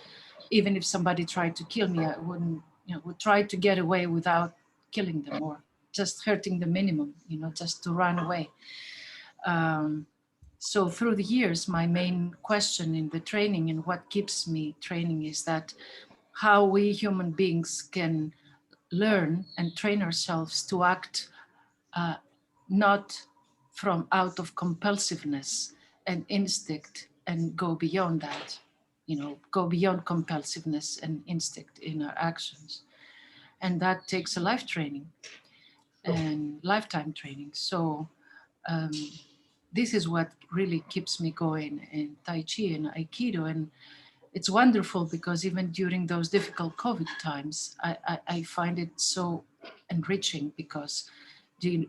Even if somebody tried to kill me, I wouldn't, would try to get away without killing them or just hurting the minimum, just to run away. So through the years, my main question in the training and what keeps me training is that how we human beings can learn and train ourselves to act not from out of compulsiveness and instinct and go beyond that, go beyond compulsiveness and instinct in our actions. And that takes a life training and lifetime training. So this is what really keeps me going in Tai Chi and Aikido. And it's wonderful because even during those difficult COVID times, I find it so enriching because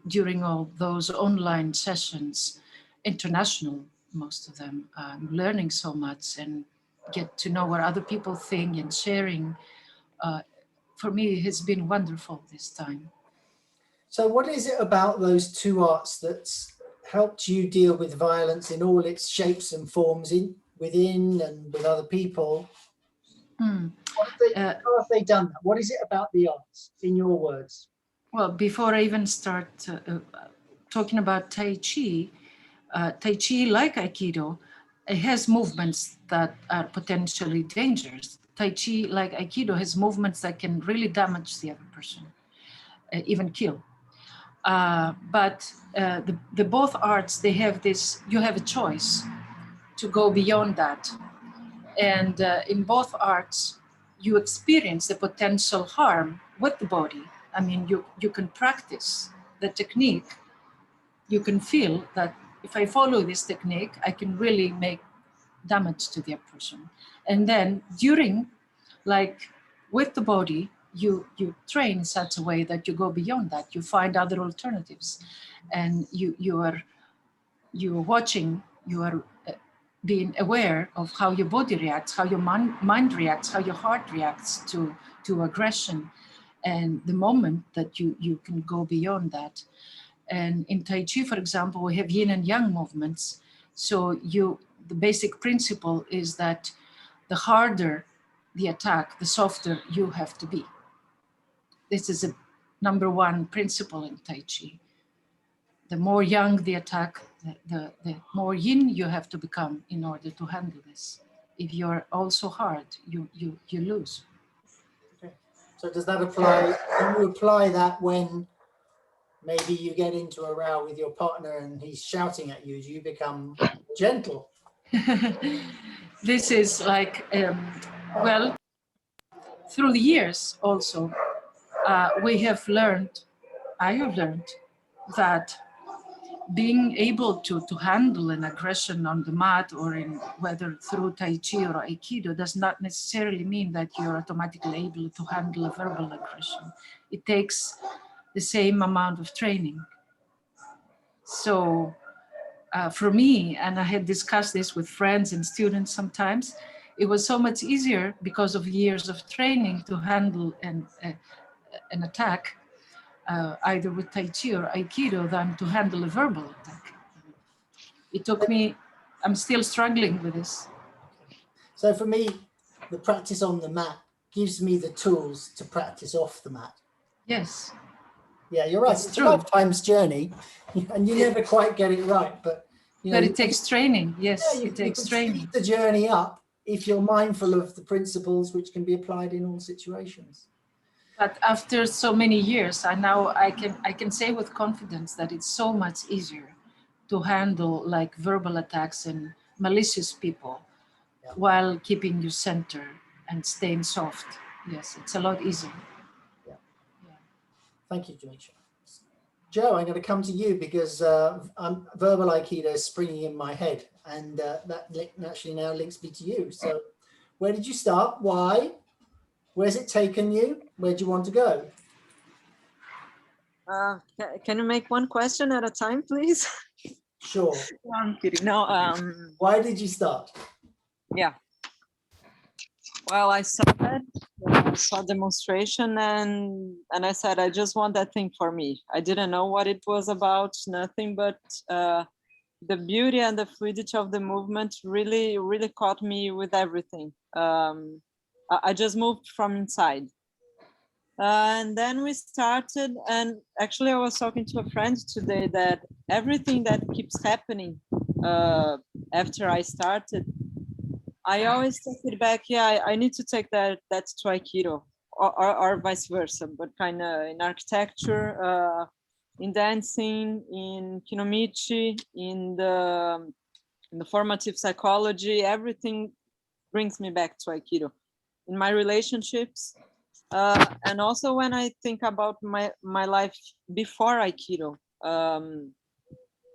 during all those online sessions, international, most of them, I'm learning so much and get to know what other people think and sharing. For me, it has been wonderful this time. So what is it about those two arts that's helped you deal with violence in all its shapes and forms within and with other people? How have they done that? What is it about the arts, in your words? Well, before I even start talking about Tai Chi, like Aikido, it has movements that are potentially dangerous. Tai Chi, like Aikido, has movements that can really damage the other person, even kill. But the both arts, they have this, you have a choice to go beyond that. And in both arts, you experience the potential harm with the body. I mean, you can practice the technique. You can feel that if I follow this technique, I can really make damage to the person. And then during, like with the body, you train in such a way that you go beyond that. You find other alternatives, and you are watching. You are being aware of how your body reacts, how your mind reacts, how your heart reacts to aggression, and the moment that you can go beyond that. And in Tai Chi, for example, we have Yin and Yang movements. So the basic principle is that the harder the attack, the softer you have to be. This is a number one principle in Tai Chi. The more yang the attack, the more yin you have to become in order to handle this. If you're also hard, you lose. Okay. So does that apply, can you apply that when maybe you get into a row with your partner and he's shouting at you, do you become gentle? This is like, well, through the years also, I have learned that being able to handle an aggression on the mat or in whether through Tai Chi or Aikido does not necessarily mean that you're automatically able to handle a verbal aggression. It takes the same amount of training. So for me, and I had discussed this with friends and students sometimes, it was so much easier because of years of training to handle an attack either with Tai Chi or Aikido than to handle a verbal attack. It took me, I'm still struggling with this. So for me, the practice on the mat gives me the tools to practice off the mat. Yes. Yeah, you're right. It's a lifetime's journey and you never quite get it right, but you know, but it takes training. Yes, yeah, it takes training. Speed the journey up if you're mindful of the principles which can be applied in all situations. But after so many years, I can say with confidence that it's so much easier to handle like verbal attacks and malicious people while keeping your center and staying soft. Yes, it's a lot easier. Yeah. Thank you, Demetra. Joe, I'm going to come to you because verbal Aikido is springing in my head, and that naturally now links me to you. So where did you start? Why? Where's it taken you? Where do you want to go? Can you make one question at a time, please? Sure. No, I'm kidding. No. Why did you start? Yeah. Well, I saw that, saw demonstration, and I said, I just want that thing for me. I didn't know what it was about, nothing, but the beauty and the fluidity of the movement really caught me with everything. I just moved from inside. And then we started, and actually I was talking to a friend today that everything that keeps happening after I started, I always take it back. Yeah, I need to take that to Aikido or vice versa, but kind of in architecture, in dancing, in Kinomichi, in the formative psychology, everything brings me back to Aikido. In my relationships, and also when I think about my life before Aikido,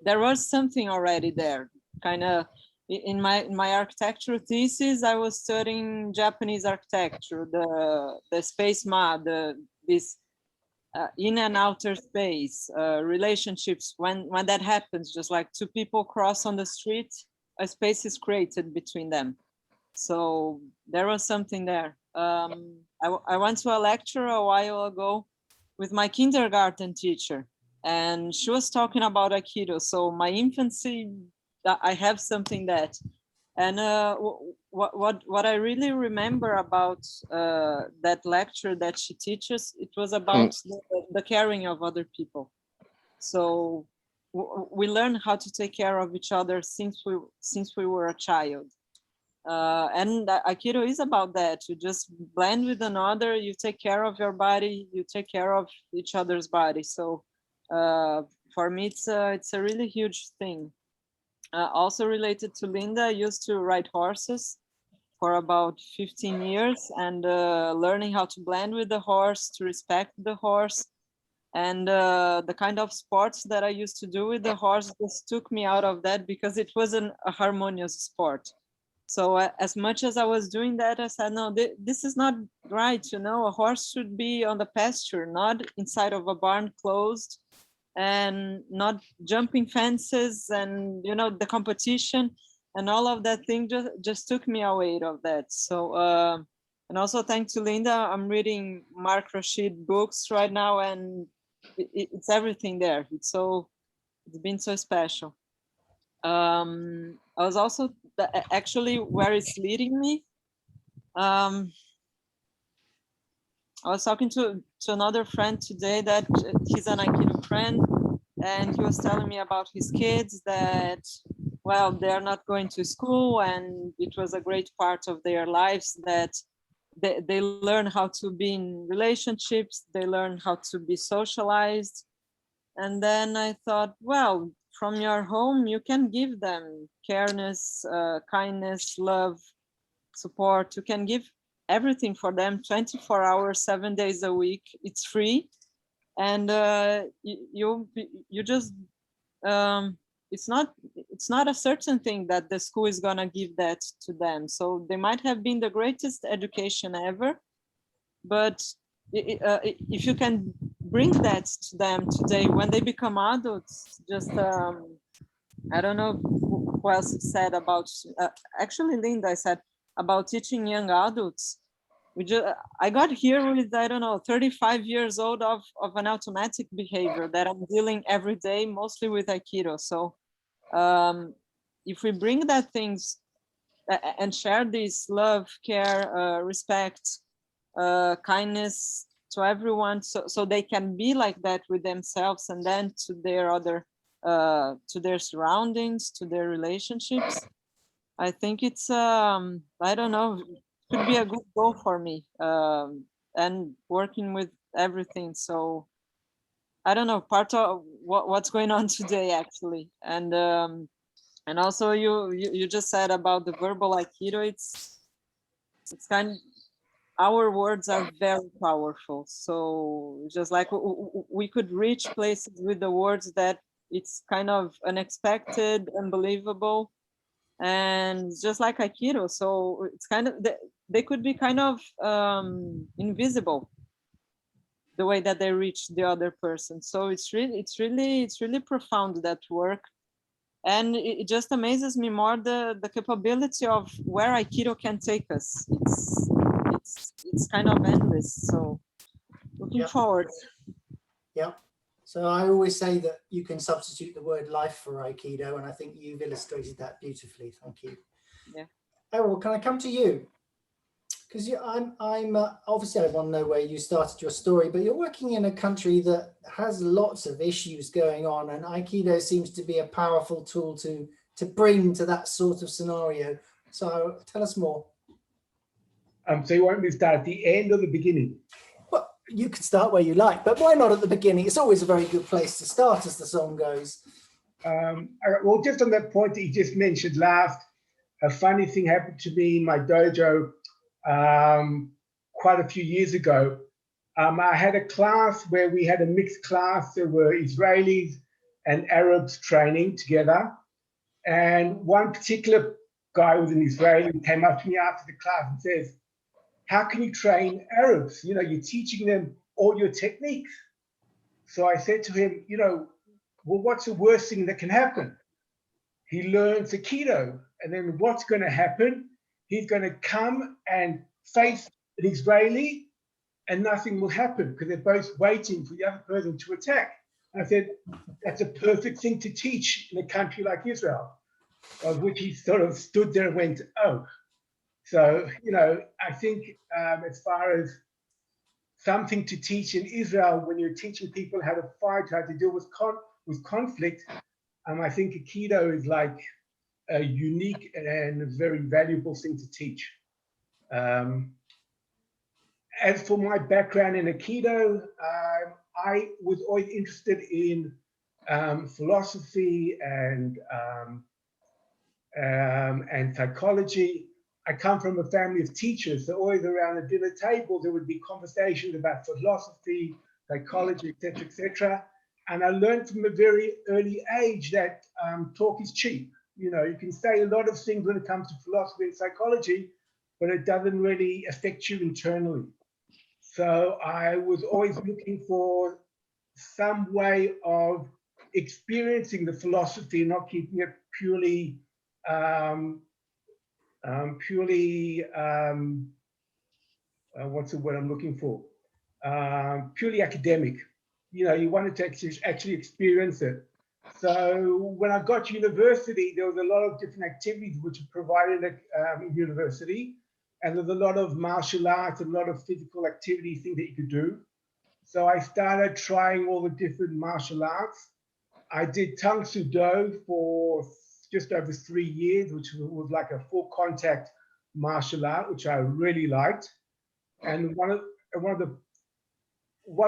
there was something already there. Kind of in my architecture thesis, I was studying Japanese architecture, the space this in and outer space relationships. When that happens, just like two people cross on the street, a space is created between them. So there was something there. I went to a lecture a while ago with my kindergarten teacher, and she was talking about Aikido. So my infancy, I have something that, and what I really remember about that lecture that she teaches, it was about the caring of other people. So we learn how to take care of each other since we were a child. And Aikido is about that. You just blend with another, you take care of your body, you take care of each other's body. So for me, it's a really huge thing. Also related to Linda, I used to ride horses for about 15 years and learning how to blend with the horse, to respect the horse. And the kind of sports that I used to do with the horse just took me out of that because it wasn't a harmonious sport. So as much as I was doing that, I said, no, this is not right. You know, a horse should be on the pasture, not inside of a barn closed, and not jumping fences and, you know, the competition and all of that thing just took me away of that. So, and also thanks to Linda, I'm reading Mark Rashid books right now, and it's everything there. It's been so special. I was also actually where it's leading me. I was talking to another friend today that he's an Aikido friend, and he was telling me about his kids that, well, they're not going to school, and it was a great part of their lives that they learn how to be in relationships, they learn how to be socialized. And then I thought, well, from your home, you can give them careness, kindness, love, support. You can give everything for them 24 hours, 7 days a week. It's free. And you just, it's not a certain thing that the school is gonna give that to them. So they might have been the greatest education ever, but if you can bring that to them today when they become adults, just I don't know who else said about, actually Linda said about teaching young adults. I got here with, I don't know, 35 years old of an automatic behavior that I'm dealing every day, mostly with Aikido. So if we bring that things and share this love, care, respect, kindness to everyone, so they can be like that with themselves and then to their other, to their surroundings, to their relationships. I think it's, I don't know, could be a good goal for me, and working with everything. So I don't know, part of what's going on today actually. And also you just said about the verbal Aikido, it's kind of, our words are very powerful. So just like we could reach places with the words that it's kind of unexpected, unbelievable, and just like Aikido. So it's kind of, they could be kind of invisible, the way that they reach the other person. So it's really profound, that work. And it just amazes me more the capability of where Aikido can take us. It's kind of endless. So looking forward. Yeah. So I always say that you can substitute the word life for Aikido, and I think you've illustrated that beautifully. Thank you. Yeah. Errol, can I come to you? Because I'm obviously I want to know where you started your story, but you're working in a country that has lots of issues going on, and Aikido seems to be a powerful tool to bring to that sort of scenario. So tell us more. So you want me to start at the end or the beginning? Well, you can start where you like, but why not at the beginning? It's always a very good place to start, as the song goes. Well, just on that point that you just mentioned last, a funny thing happened to me in my dojo quite a few years ago. I had a class where we had a mixed class. There were Israelis and Arabs training together. And one particular guy who was an Israeli came up to me after the class and says, "How can you train Arabs? You know, you're teaching them all your techniques." So I said to him, well, what's the worst thing that can happen? He learns Aikido, and then what's going to happen? He's going to come and face an Israeli, and nothing will happen because they're both waiting for the other person to attack. I said, that's a perfect thing to teach in a country like Israel, of which he sort of stood there and went, oh. So, I think as far as something to teach in Israel, when you're teaching people how to fight, how to deal with conflict, I think Aikido is like a unique and very valuable thing to teach. As for my background in Aikido, I was always interested in philosophy and psychology. I come from a family of teachers, so always around the dinner table there would be conversations about philosophy, psychology, etc., etc. And I learned from a very early age that talk is cheap. You can say a lot of things when it comes to philosophy and psychology, but it doesn't really affect you internally. So I was always looking for some way of experiencing the philosophy, not keeping it purely what's the word I'm looking for? Purely academic. you know, you wanted to actually experience it. So when I got to university, there was a lot of different activities which were provided at university, and there's a lot of martial arts, a lot of physical activity things that you could do. So I started trying all the different martial arts. I did Tang Soo Do for just over 3 years, which was like a full contact martial art, which I really liked. And one of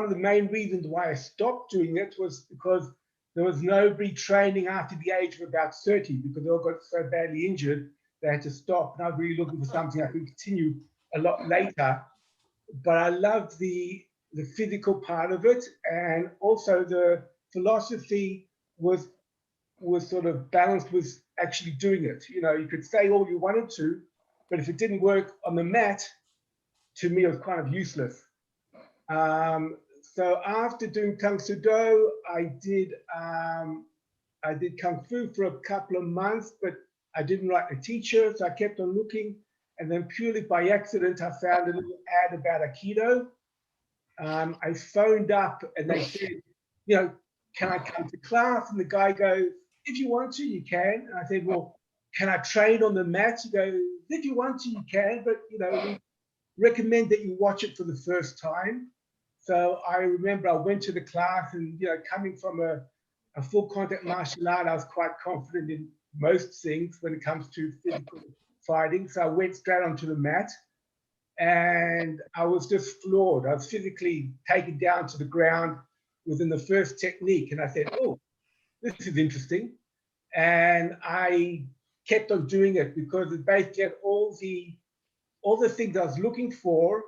the main reasons why I stopped doing it was because there was nobody training after the age of about 30, because they all got so badly injured, they had to stop. And I was really looking for something I could continue a lot later. But I loved the physical part of it, and also the philosophy was sort of balanced with actually doing it. You know, you could say all you wanted to, but if it didn't work on the mat, to me, it was kind of useless. So after doing Tang Soo Do, I did Kung Fu for a couple of months, but I didn't like a teacher, so I kept on looking. And then purely by accident, I found a little ad about Aikido. I phoned up and they said, you know, can I come to class? And the guy goes, if you want to, you can. And I said, well, can I train on the mat? He goes, if you want to, you can, but you know, we recommend that you watch it for the first time. So I remember I went to the class, and you know, coming from a full contact martial art, I was quite confident in most things when it comes to physical fighting. So I went straight onto the mat, and I was just floored. I was physically taken down to the ground within the first technique, and I said, oh, this is interesting. And I kept on doing it because it basically had all the things I was looking for.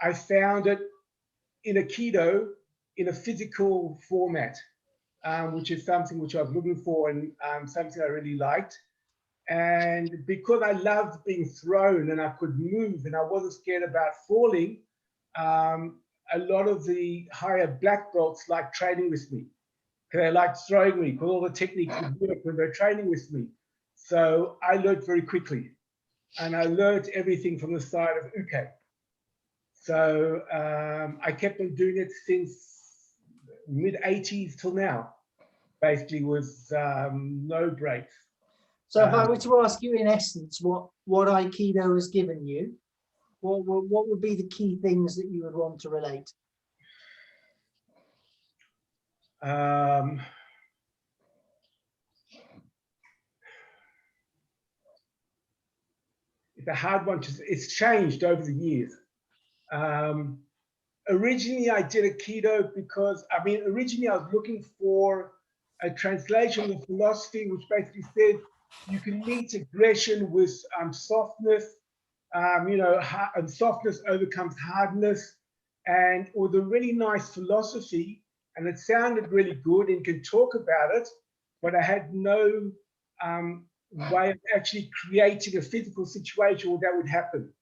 I found it in Aikido in a physical format, which is something which I was looking for, and something I really liked. And because I loved being thrown and I could move and I wasn't scared about falling, a lot of the higher black belts liked training with me. They liked throwing me because all the techniques would work when they're training with me. So I learned very quickly, and I learned everything from the side of uke. So I kept on doing it since mid-80s till now, basically with no breaks. So if I were to ask you in essence what Aikido has given you, what would be the key things that you would want to relate? It's a hard one. It's changed over the years. Originally, I did Aikido because, I mean, originally I was looking for a translation of philosophy, which basically said you can meet aggression with softness. You know, and softness overcomes hardness, and it was a really nice philosophy, and it sounded really good, and you can talk about it, but I had no way of actually creating a physical situation where that would happen.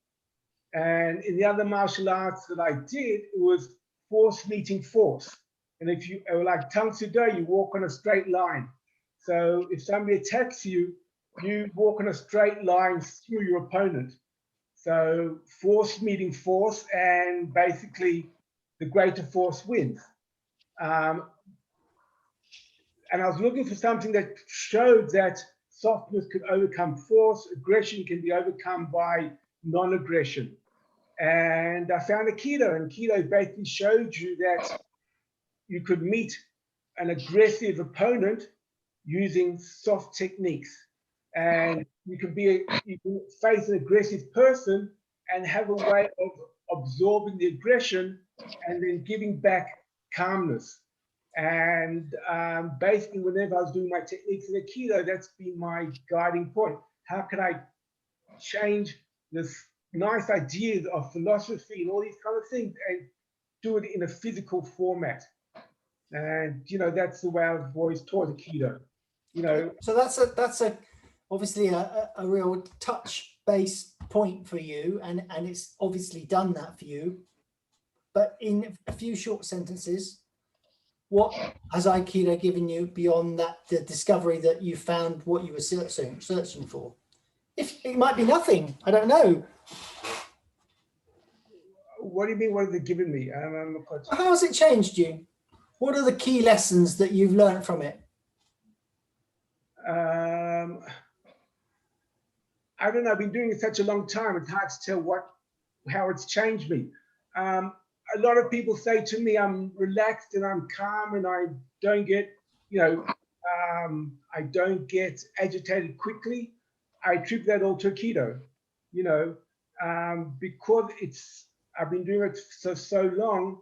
And in the other martial arts that I did, it was force meeting force. And if you, like Tang Soo Do, you walk on a straight line. So if somebody attacks you, you walk on a straight line through your opponent. So force meeting force, and basically the greater force wins. And I was looking for something that showed that softness could overcome force, aggression can be overcome by non-aggression. And I found Aikido, and Aikido basically showed you that you could meet an aggressive opponent using soft techniques. And you can face an aggressive person and have a way of absorbing the aggression and then giving back calmness. And basically, whenever I was doing my techniques in Aikido, that's been my guiding point. How can I change this nice ideas of philosophy and all these kind of things and do it in a physical format? And you know, that's the way I've always taught Aikido. You know, so that's obviously a real touch-based point for you, and it's obviously done that for you. But in a few short sentences, what has Aikido given you beyond that, the discovery that you found what you were searching for? If it might be nothing, I don't know. What do you mean? What have they given me? How has it changed you? What are the key lessons that you've learned from it? I don't know. I've been doing it such a long time. It's hard to tell how it's changed me. A lot of people say to me, I'm relaxed and I'm calm and I don't get, I don't get agitated quickly. I attribute that all to Aikido, because I've been doing it so long,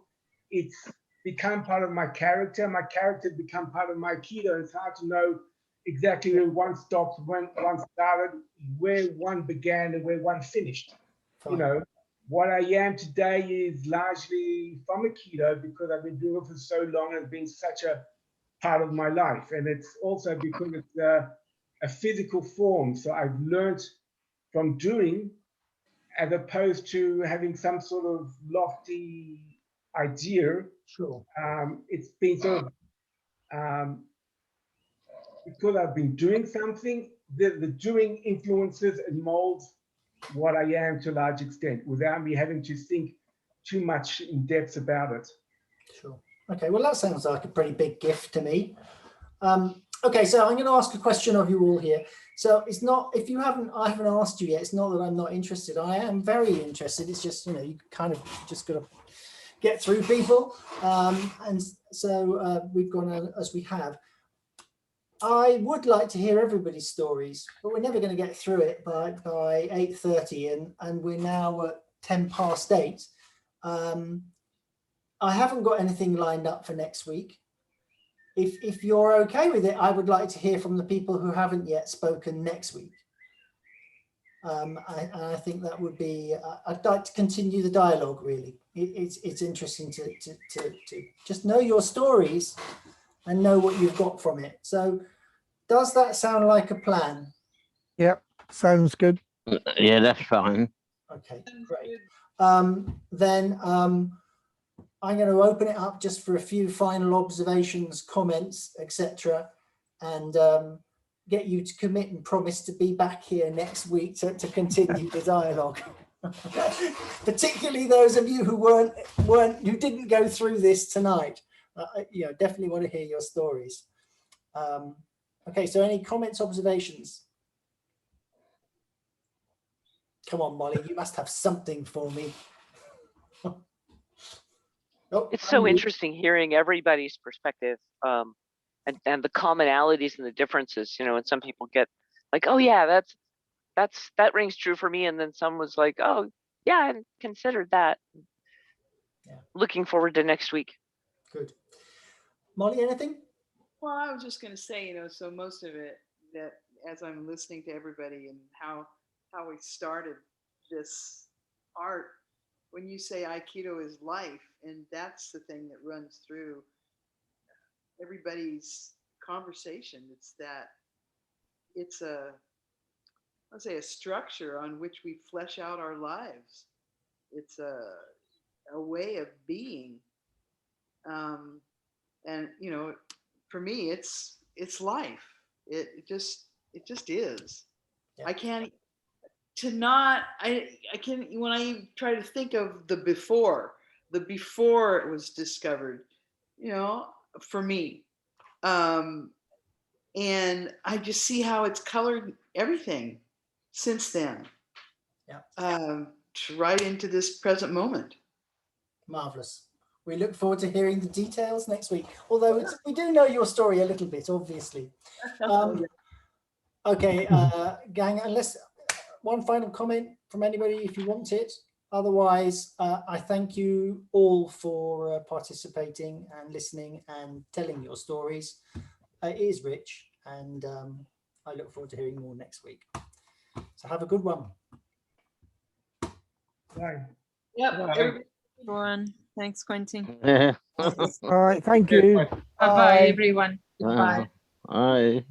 it's become part of my character. My character has become part of my Aikido. It's hard to know exactly where one stopped, when one started, where one began and where one finished. Fine. What I am today is largely from Aikido because I've been doing it for so long and it's been such a part of my life. And it's also because it's a physical form. So I've learned from doing as opposed to having some sort of lofty idea. Sure. It's been sort of, because I've been doing something, the doing influences and molds what I am to a large extent without me having to think too much in depth about it. Sure. Okay, well, that sounds like a pretty big gift to me. Okay, so I'm going to ask a question of you all here. So it's not, I haven't asked you yet, it's not that I'm not interested. I am very interested. It's just, you kind of just got to get through people. And so we've gone as we have. I would like to hear everybody's stories, but we're never going to get through it by 8:30 and we're now at 8:10. I haven't got anything lined up for next week. If you're okay with it, I would like to hear from the people who haven't yet spoken next week. I think that would be, I'd like to continue the dialogue, really. It's interesting to just know your stories and know what you've got from it. So does that sound like a plan? Yep, sounds good. Yeah, that's fine. Okay, great. Then I'm going to open it up just for a few final observations, comments, etc., and get you to commit and promise to be back here next week to continue the dialogue. Particularly those of you who who didn't go through this tonight. Definitely want to hear your stories. Okay, so any comments, observations? Come on, Molly, you must have something for me. Oh, It's so interesting hearing everybody's perspective, and the commonalities and the differences. And some people get like, "Oh yeah, that rings true for me," and then some was like, "Oh yeah, I hadn't considered that." Yeah. Looking forward to next week. Good. Molly, anything? Well, I was just going to say, so most of it, that as I'm listening to everybody and how we started this art, when you say Aikido is life, and that's the thing that runs through everybody's conversation. It's a structure on which we flesh out our lives. It's a way of being. And for me, it's life. It just is. Yeah. I can't when I try to think of the before it was discovered, for me, and I just see how it's colored everything since then. Yeah. Right into this present moment. Marvelous. We look forward to hearing the details next week. Although we do know your story a little bit, obviously. Okay, gang, unless one final comment from anybody if you want it. Otherwise, I thank you all for participating and listening and telling your stories. It is rich, and I look forward to hearing more next week. So have a good one. Bye. Yep. Everyone. Thanks, Quentin. All right, thank you. Bye-bye, everyone. Goodbye. Bye.